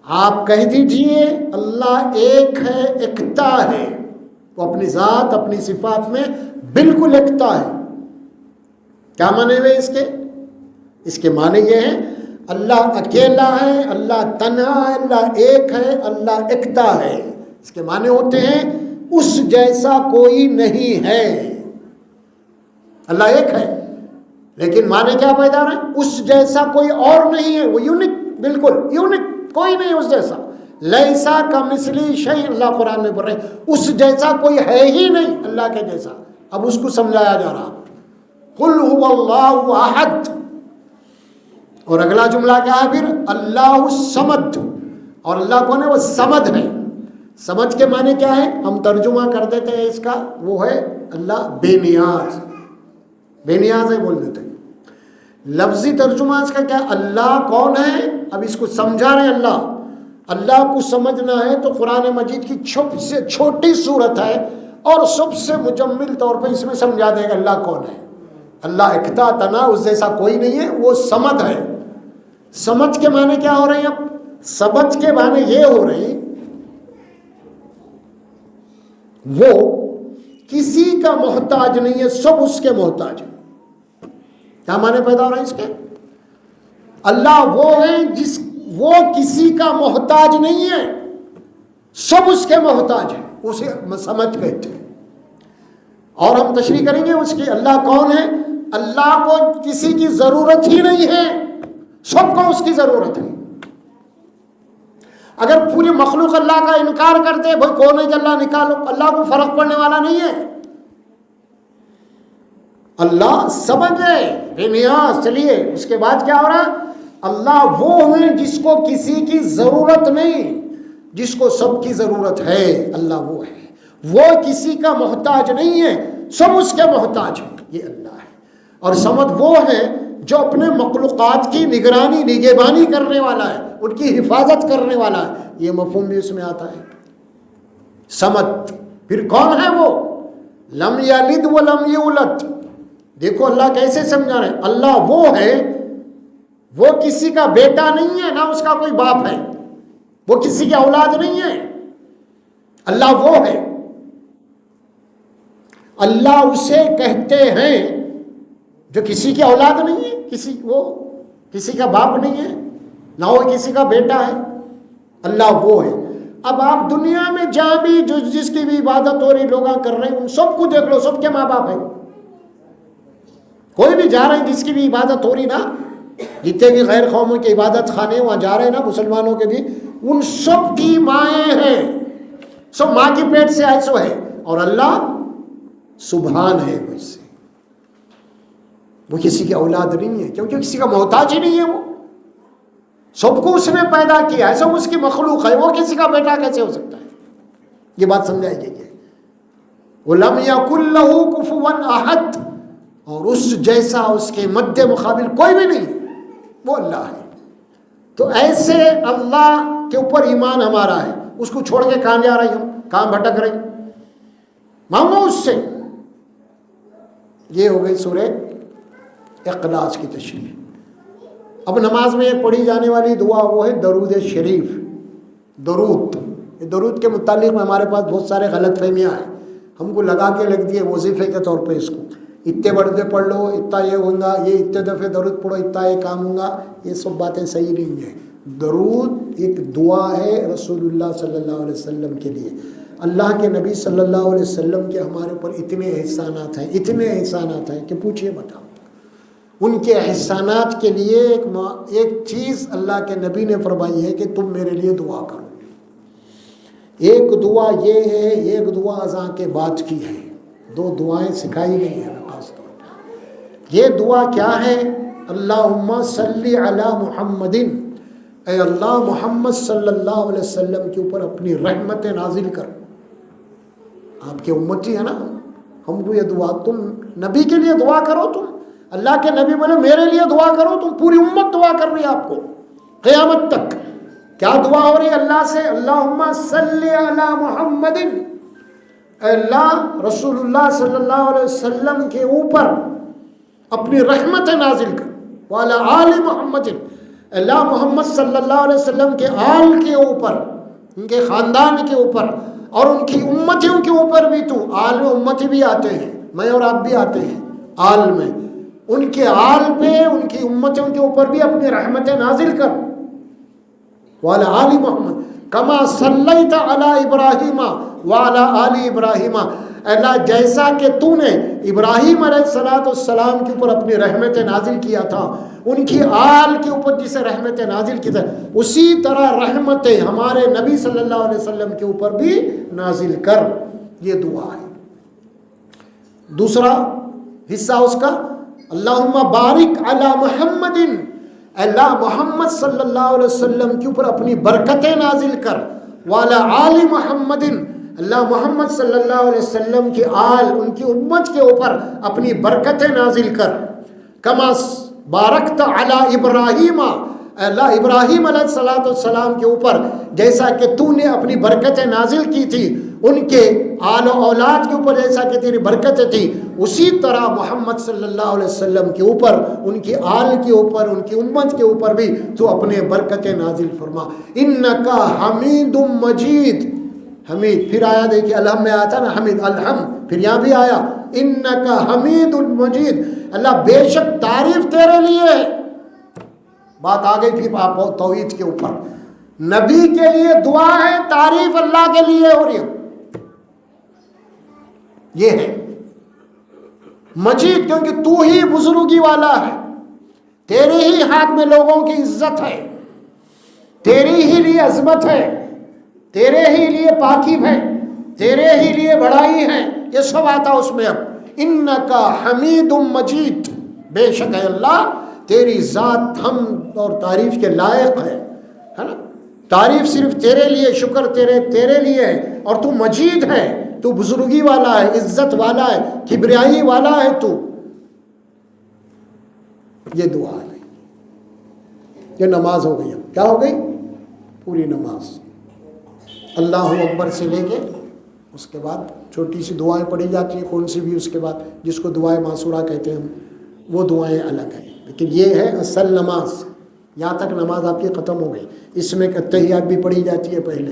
آپ کہہ دیجئے اللہ ایک ہے، ایکتا ہے. وہ اپنی ذات اپنی صفات میں بالکل ایکتا ہے. کیا معنی ہوئے اس کے؟ اس کے معنی یہ ہیں اللہ اکیلا ہے، اللہ تنہا ہے، اللہ ایک ہے، اللہ ایکتا ہے. اس کے معنی ہوتے ہیں اس جیسا کوئی نہیں ہے. اللہ ایک ہے لیکن معنی کیا پیدا رہے ہیں؟ اس جیسا کوئی اور نہیں ہے. وہ یونک، بالکل یونک، کوئی نہیں اس جیسا. لیسا کمثلی شیء، اللہ قرآن میں بول رہے ہیں اس جیسا کوئی ہے ہی نہیں اللہ کے جیسا. اب اس کو سمجھایا جا رہا. قل هو اللہ احد. اور اگلا جملہ کیا ہے پھر؟ اللہ الصمد. اور اللہ کون ہے؟ وہ صمد ہے. سمجھ کے معنی کیا ہے؟ ہم ترجمہ کر دیتے ہیں اس کا، وہ ہے اللہ بے نیاز. بے نیاز ہے بول دیتے ہیں. لفظی ترجمہ اس کا کیا؟ اللہ کون ہے؟ اب اس کو سمجھا رہے ہیں. اللہ کو سمجھنا ہے تو قرآن مجید کی سے چھوٹی صورت ہے اور سب سے مجمل طور پہ اس میں سمجھا دے گا اللہ کون ہے. اللہ اکتا تنا، اس جیسا کوئی نہیں ہے، وہ صمد ہے. سمجھ کے معنی کیا ہو رہے ہیں؟ اب سمجھ کے معنی یہ ہو رہے ہیں وہ کسی کا محتاج نہیں ہے، سب اس کے محتاج ہیں. کیا معنی پیدا ہو رہا ہے اس کے؟ اللہ وہ ہے وہ کسی کا محتاج نہیں ہے، سب اس کے محتاج ہیں. اسے سمجھ کہتے ہیں. اور ہم تشریح کریں گے اس کی. اللہ کون ہے؟ اللہ کو کسی کی ضرورت ہی نہیں ہے، سب کو اس کی ضرورت ہے. اگر پوری مخلوق اللہ کا انکار کرتے بھائی کون ہے کہ اللہ نکالو، اللہ کو فرق پڑنے والا نہیں ہے. اللہ سمجھ ہے، بے نیاز. چلیے اس کے بعد کیا ہو رہا ہے؟ اللہ وہ ہے جس کو کسی کی ضرورت نہیں، جس کو سب کی ضرورت ہے. اللہ وہ ہے، وہ کسی کا محتاج نہیں ہے، سب اس کے محتاج ہیں. یہ اللہ ہے. اور سمد وہ ہے جو اپنے مخلوقات کی نگرانی نگہبانی کرنے والا ہے، ان کی حفاظت کرنے والا ہے. یہ مفہوم بھی اس میں آتا ہے سمد. پھر کون ہے وہ؟ لم یلد ولم یولد. دیکھو اللہ کیسے سمجھا رہے ہیں. اللہ وہ ہے، وہ کسی کا بیٹا نہیں ہے، نہ اس کا کوئی باپ ہے، وہ کسی کی اولاد نہیں ہے. اللہ وہ ہے. اللہ اسے کہتے ہیں جو کسی کی اولاد نہیں ہے، وہ کسی کا باپ نہیں ہے، نہ وہ کسی کا بیٹا ہے. اللہ وہ ہے. اب آپ دنیا میں جہاں بھی جس کی بھی عبادت ہو رہی لوگ کر رہے ہیں ان سب کو دیکھ لو، سب کے ماں باپ ہیں. کوئی بھی جا رہے ہیں جس کی بھی عبادت ہو رہی نا، جتنے بھی غیر قوموں کی عبادت خانے وہاں جا رہے ہیں نا مسلمانوں کے بھی، ان سب کی مائیں ہیں، سب ماں کی پیٹ سے آئے سو ہے. اور اللہ سبحان ہے وہ اس سے، وہ کسی کی اولاد نہیں ہے کیونکہ کسی کا محتاج ہی نہیں ہے. وہ سب کو اس نے پیدا کیا ہے، سب اس کی مخلوق ہے، وہ کسی کا بیٹا کیسے ہو سکتا ہے؟ یہ بات سمجھائی گئی ہے. وَلَمْ يَكُنْ لَهُ كُفُوًا أَحَدٌ. اور اس جیسا اس کے مد مقابل کوئی بھی نہیں، وہ اللہ ہے۔ تو ایسے اللہ کے اوپر ایمان ہمارا ہے، اس کو چھوڑ کے کہاں جا رہی ہم، کہاں بھٹک رہی، مانگو اس سے۔ یہ ہو گئی سورہ اخلاص کی تشریح۔ اب نماز میں ایک پڑھی جانے والی دعا وہ ہے درود شریف، درود۔ درود کے متعلق میں ہمارے پاس بہت سارے غلط فہمیاں ہیں، ہم کو لگا کے لگ دیے وظیفے کے طور پہ، اس کو اتنے بڑے پڑھ لو، اتنا یہ ہوگا، یہ اتنے دفعے درود پڑھو، اتنا یہ کام ہوگا، یہ سب باتیں صحیح نہیں ہیں۔ درود ایک دعا ہے رسول اللہ صلی اللہ علیہ وسلم کے لیے۔ اللہ کے نبی صلی اللہ علیہ وسلم کے ہمارے اوپر اتنے احسانات ہیں، اتنے احسانات ہیں کہ پوچھئے مت۔ ان کے احسانات کے لیے ایک چیز اللہ کے نبی نے فرمائی ہے کہ تم میرے لیے دعا کرو۔ ایک دعا یہ ہے، ایک دعا اذان کے بعد کی ہے، دو دعائیں سکھائی گئی ہیں خاص طور پر۔ یہ دعا کیا ہے؟ اللہم صلی علی محمد، اے اللہ محمد صلی اللہ علیہ وسلم کے اوپر اپنی رحمت نازل کر۔ آپ کے امتی ہے نا، ہم کو یہ دعا، تم نبی کے لیے دعا کرو، تم اللہ کے نبی بولے میرے لیے دعا کرو، تم پوری امت دعا کر رہی ہے آپ کو قیامت تک۔ کیا دعا ہو رہی ہے اللہ سے؟ اللہم صلی علی محمد، اے اللہ رسول اللہ صلی اللہ علیہ وسلم کے اوپر اپنی رحمت نازل کر، وعلی آل محمد، اللہ محمد صلی اللہ علیہ وسلم کے آل کے اوپر، ان کے خاندان کے اوپر، اور ان کی امتیوں کے اوپر بھی۔ تو آل میں امتی بھی آتے ہیں، میں اور آپ بھی آتے ہیں آل میں، ان کے آل پہ، ان کی امتیوں کے اوپر بھی اپنی رحمت نازل کر، وعلی آل محمد کما صلیت علی ابراہیم وعلی آل ابراہیم، اللہ جیسا کہ تو نے ابراہیم علیہ السلام کے اوپر اپنی رحمت نازل کیا تھا، ان کی آل کے اوپر جسے رحمت نازل کی تھا، اسی طرح رحمتیں ہمارے نبی صلی اللہ علیہ وسلم کے اوپر بھی نازل کر۔ یہ دعا ہے۔ دوسرا حصہ اس کا، اللہم بارک علی محمد، اللہ محمد صلی اللہ علیہ وسلم کے اوپر اپنی برکتیں نازل کر، وعلی آل محمد، اللہ محمد صلی اللہ علیہ وسلم کی آل، ان کی امت کے اوپر اپنی برکتیں نازل کر، کما بارکت علی ابراہیم، اللہ ابراہیم علیہ السلام کے اوپر جیسا کہ تو نے اپنی برکتیں نازل کی تھی، ان کے آل و اولاد کے اوپر جیسا کہ تیری برکتیں تھی، اسی طرح محمد صلی اللہ علیہ وسلم کے اوپر، ان کی آل کے اوپر، ان کی امت کے اوپر بھی تو اپنے برکتیں نازل فرما۔ انکا حمید مجید، حمید پھر آیا، دیکھیے الحم میں آتا نا حمید، الحم پھر یہاں بھی آیا انکا حمید مجید، اللہ بے شک تعریف تیرے لیے ہے۔ بات آ گئی پھر آپ توحید کے اوپر، نبی کے لیے دعا ہے، تعریف اللہ کے لیے ہو رہی ہے۔ یہ ہے مجید، کیونکہ تو ہی بزرگی والا ہے، تیرے ہی ہاتھ میں لوگوں کی عزت ہے، تیری ہی لیے عظمت ہے، تیرے ہی لیے پاکی ہے، تیرے ہی لیے بڑائی ہے، یہ سب آتا اس میں۔ اب انکا حمید مجید، بے شک ہے اللہ تیری ذات حمد اور تعریف کے لائق ہے نا، تعریف صرف تیرے لیے، شکر تیرے لیے ہے، اور تو مجید ہے، تو بزرگی والا ہے، عزت والا ہے، کبریائی والا ہے تو۔ یہ دعا ہے، یہ نماز ہو گئی۔ اب کیا ہو گئی؟ پوری نماز اللہ اکبر سے لے کے اس کے بعد چھوٹی سی دعائیں پڑھی جاتی ہیں، کون سی بھی، اس کے بعد جس کو دعائیں معصورہ کہتے ہیں وہ دعائیں الگ ہیں، لیکن یہ ہے اصل نماز۔ یہاں تک نماز آپ کی ختم ہو گئی، اس میں تحیات بھی پڑھی جاتی ہے پہلے،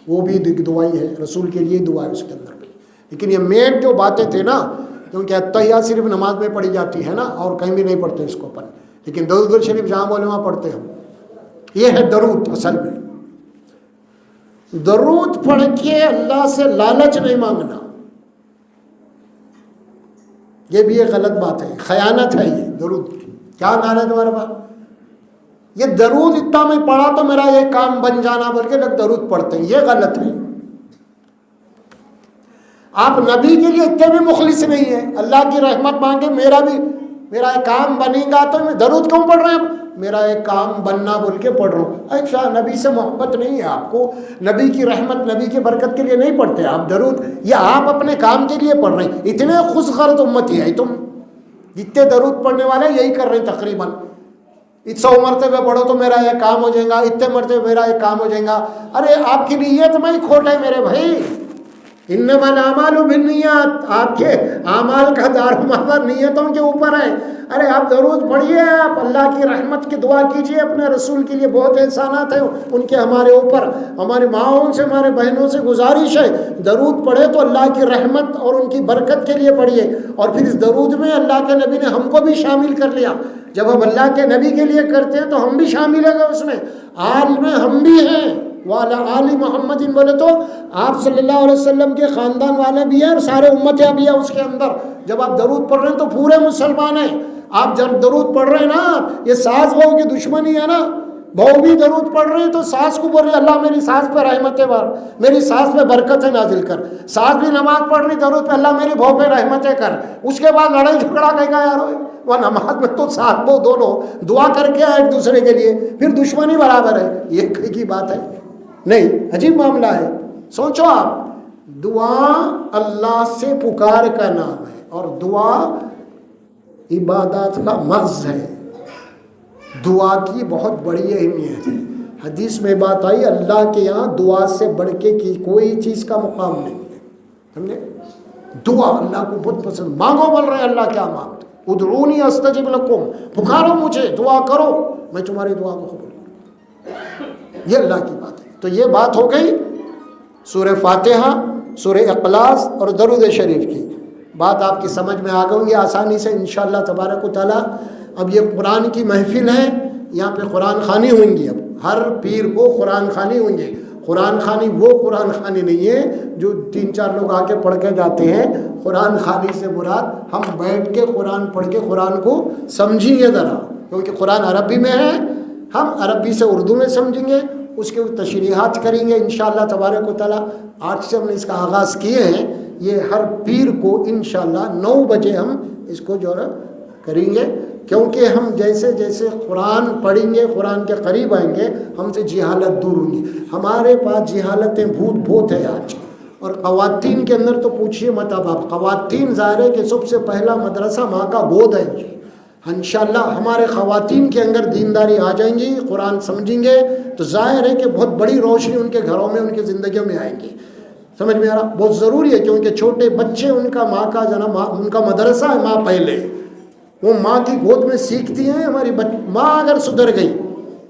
وہ بھی دعائی ہے، رسول کے لیے دعا ہے اس کے اندر بھی۔ لیکن یہ مین جو باتیں تھے نا، کیونکہ تحیات صرف نماز میں پڑھی جاتی ہے نا، اور کہیں بھی نہیں پڑھتے اس کو اپن، لیکن درود شریف جہاں بولے وہاں پڑھتے ہم۔ یہ ہے درود اصل میں۔ درود پڑھ کے اللہ سے لالچ نہیں مانگنا، یہ بھی ایک غلط بات ہے، خیانت ہے یہ درود کی۔ کیا نعرہ ہے تمہارے پاس؟ یہ درود اتنا میں پڑھا تو میرا یہ کام بن جانا بول کے لوگ درود پڑھتے ہیں، یہ غلط ہے۔ آپ نبی کے لیے اتنے بھی مخلص نہیں ہیں، اللہ کی رحمت مانگے میرا ایک کام بنے گا تو میں درود کیوں پڑھ رہے ہیں؟ میرا ایک کام بننا بول کے پڑھ رہا ہوں۔ اچھا نبی سے محبت نہیں ہے آپ کو، نبی کی رحمت نبی کی برکت کے لیے نہیں پڑھتے آپ درود، یا آپ اپنے کام کے لیے پڑھ رہے ہیں؟ اتنے خوش غرض امتی ہے تم، جتنے درود پڑھنے والے یہی کر رہے ہیں تقریباً. 100 مرتبہ پڑھو تو میرا یہ کام ہو جائے گا, اتنے مرتبہ میرا یہ کام ہو جائے گا. ارے آپ کی نیت میں ہی کھوٹ ہے میرے بھائی. انما الاعمال بالنیات, آپ کے اعمال کا دار و مدار نیتوں کے اوپر ہے. ارے آپ درود پڑھیے, آپ اللہ کی رحمت کی دعا کیجیے. اپنے رسول کے لیے بہت احسانات ہیں ان کے ہمارے اوپر. ہماری ماؤں سے, ہمارے بہنوں سے گزارش ہے, درود پڑھے تو اللہ کی رحمت اور ان کی برکت کے لیے پڑھیے. اور پھر اس درود میں اللہ کے نبی نے ہم کو بھی شامل کر لیا. جب ہم اللہ کے نبی کے لیے کرتے ہیں تو ہم بھی شامل ہیں اس میں, آل میں ہم بھی ہیں. والا آل محمد بولے تو آپ صلی اللہ علیہ وسلم کے خاندان والے بھی ہیں اور سارے امتیں بھی ہیں اس کے اندر. جب آپ درود پڑھ رہے ہیں تو پورے مسلمان ہیں. آپ جب درود پڑھ رہے ہیں نا, یہ ساس بہو کی دشمنی ہے نا. بہو بھی درود پڑھ رہے ہیں تو ساس کو بول رہے اللہ میری ساس پہ رحمتیں بار, میری ساس پہ برکتیں نازل کر. ساس بھی نماز پڑھ رہی درود پہ اللہ میری بہو پہ رحمتیں کر. اس کے بعد لڑائی جھگڑا کہے گا یار وہ نماز میں تو ساس بہو دونوں دعا کر کے ایک دوسرے کے لیے, پھر دشمنی برابر ہے. یہ کہیں کی بات ہے نہیں, عجیب معاملہ ہے. سوچو آپ, دعا اللہ سے پکار کا نام ہے اور دعا عبادات کا مغز ہے. دعا کی بہت بڑی اہمیت ہے. حدیث میں بات آئی اللہ کے یہاں دعا سے بڑھ کے کی کوئی چیز کا مقام نہیں ہے. سمجھے, دعا اللہ کو بہت پسند. مانگو بول رہے اللہ کیا مانگتے, ادعونی استجب لکم, پکارو مجھے, دعا کرو میں تمہاری دعا کو قبول کروں. یہ اللہ کی بات ہے. تو یہ بات ہو گئی سورہ فاتحہ, سورہ اخلاص اور درود شریف کی. بات آپ کی سمجھ میں آ گئی آسانی سے انشاءاللہ تبارک و تعالیٰ. اب یہ قرآن کی محفل ہے, یہاں پہ قرآن خوانی ہوئیں گی. اب ہر پیر کو قرآن خوانی ہوئیں گے. قرآن خوانی وہ قرآن خوانی نہیں ہے جو 3-4 لوگ آ کے پڑھ کے جاتے ہیں. قرآن خوانی سے مراد ہم بیٹھ کے قرآن پڑھ کے قرآن کو سمجھیں گے ذرا, کیونکہ قرآن عربی میں ہے. ہم عربی سے اردو میں سمجھیں گے, اس کے تشریحات کریں گے انشاءاللہ تبارک و تعالیٰ. آج سے ہم نے اس کا آغاز کیے ہیں. یہ ہر پیر کو انشاءاللہ 9 بجے ہم اس کو جو ہے کریں گے, کیونکہ ہم جیسے جیسے قرآن پڑھیں گے, قرآن کے قریب آئیں گے, ہم سے جہالت دور ہوں گی. ہمارے پاس جہالتیں بہت ہے آج. اور خواتین کے اندر تو پوچھیے مت. اب آپ خواتین ظاہر ہے کہ سب سے پہلا مدرسہ ماں کا گود ہے. انشاءاللہ ہمارے خواتین کے اندر دینداری آ جائیں گی, قرآن سمجھیں گے تو ظاہر ہے کہ بہت بڑی روشنی ان کے گھروں میں, ان کی زندگیوں میں آئیں گی. سمجھ میں آ رہا, بہت ضروری ہے. کیونکہ چھوٹے بچے ان کا ماں کا جنم, ان کا مدرسہ ہے ماں پہلے. وہ ماں کی گود میں سیکھتی ہیں. ہماری ماں اگر سدھر گئی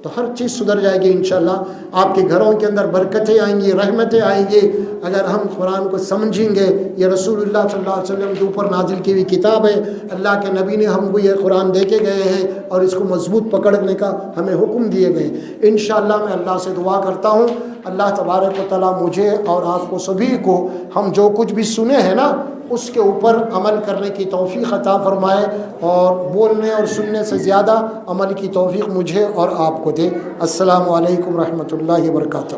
تو ہر چیز سدھر جائے گی انشاءاللہ. آپ کے گھروں کے اندر برکتیں آئیں گی, رحمتیں آئیں گی اگر ہم قرآن کو سمجھیں گے. یہ رسول اللہ صلی اللہ علیہ وسلم کے اوپر نازل کی ہوئی کتاب ہے. اللہ کے نبی نے ہم کو یہ قرآن دے کے گئے ہیں اور اس کو مضبوط پکڑنے کا ہمیں حکم دیے گئے. انشاءاللہ میں اللہ سے دعا کرتا ہوں اللہ تبارک و تعالیٰ مجھے اور آپ کو سبھی کو ہم جو کچھ بھی سنے ہیں نا اس کے اوپر عمل کرنے کی توفیق عطا فرمائے, اور بولنے اور سننے سے زیادہ عمل کی توفیق مجھے اور آپ کو دے. السلام علیکم رحمۃ اللہ وبرکاتہ.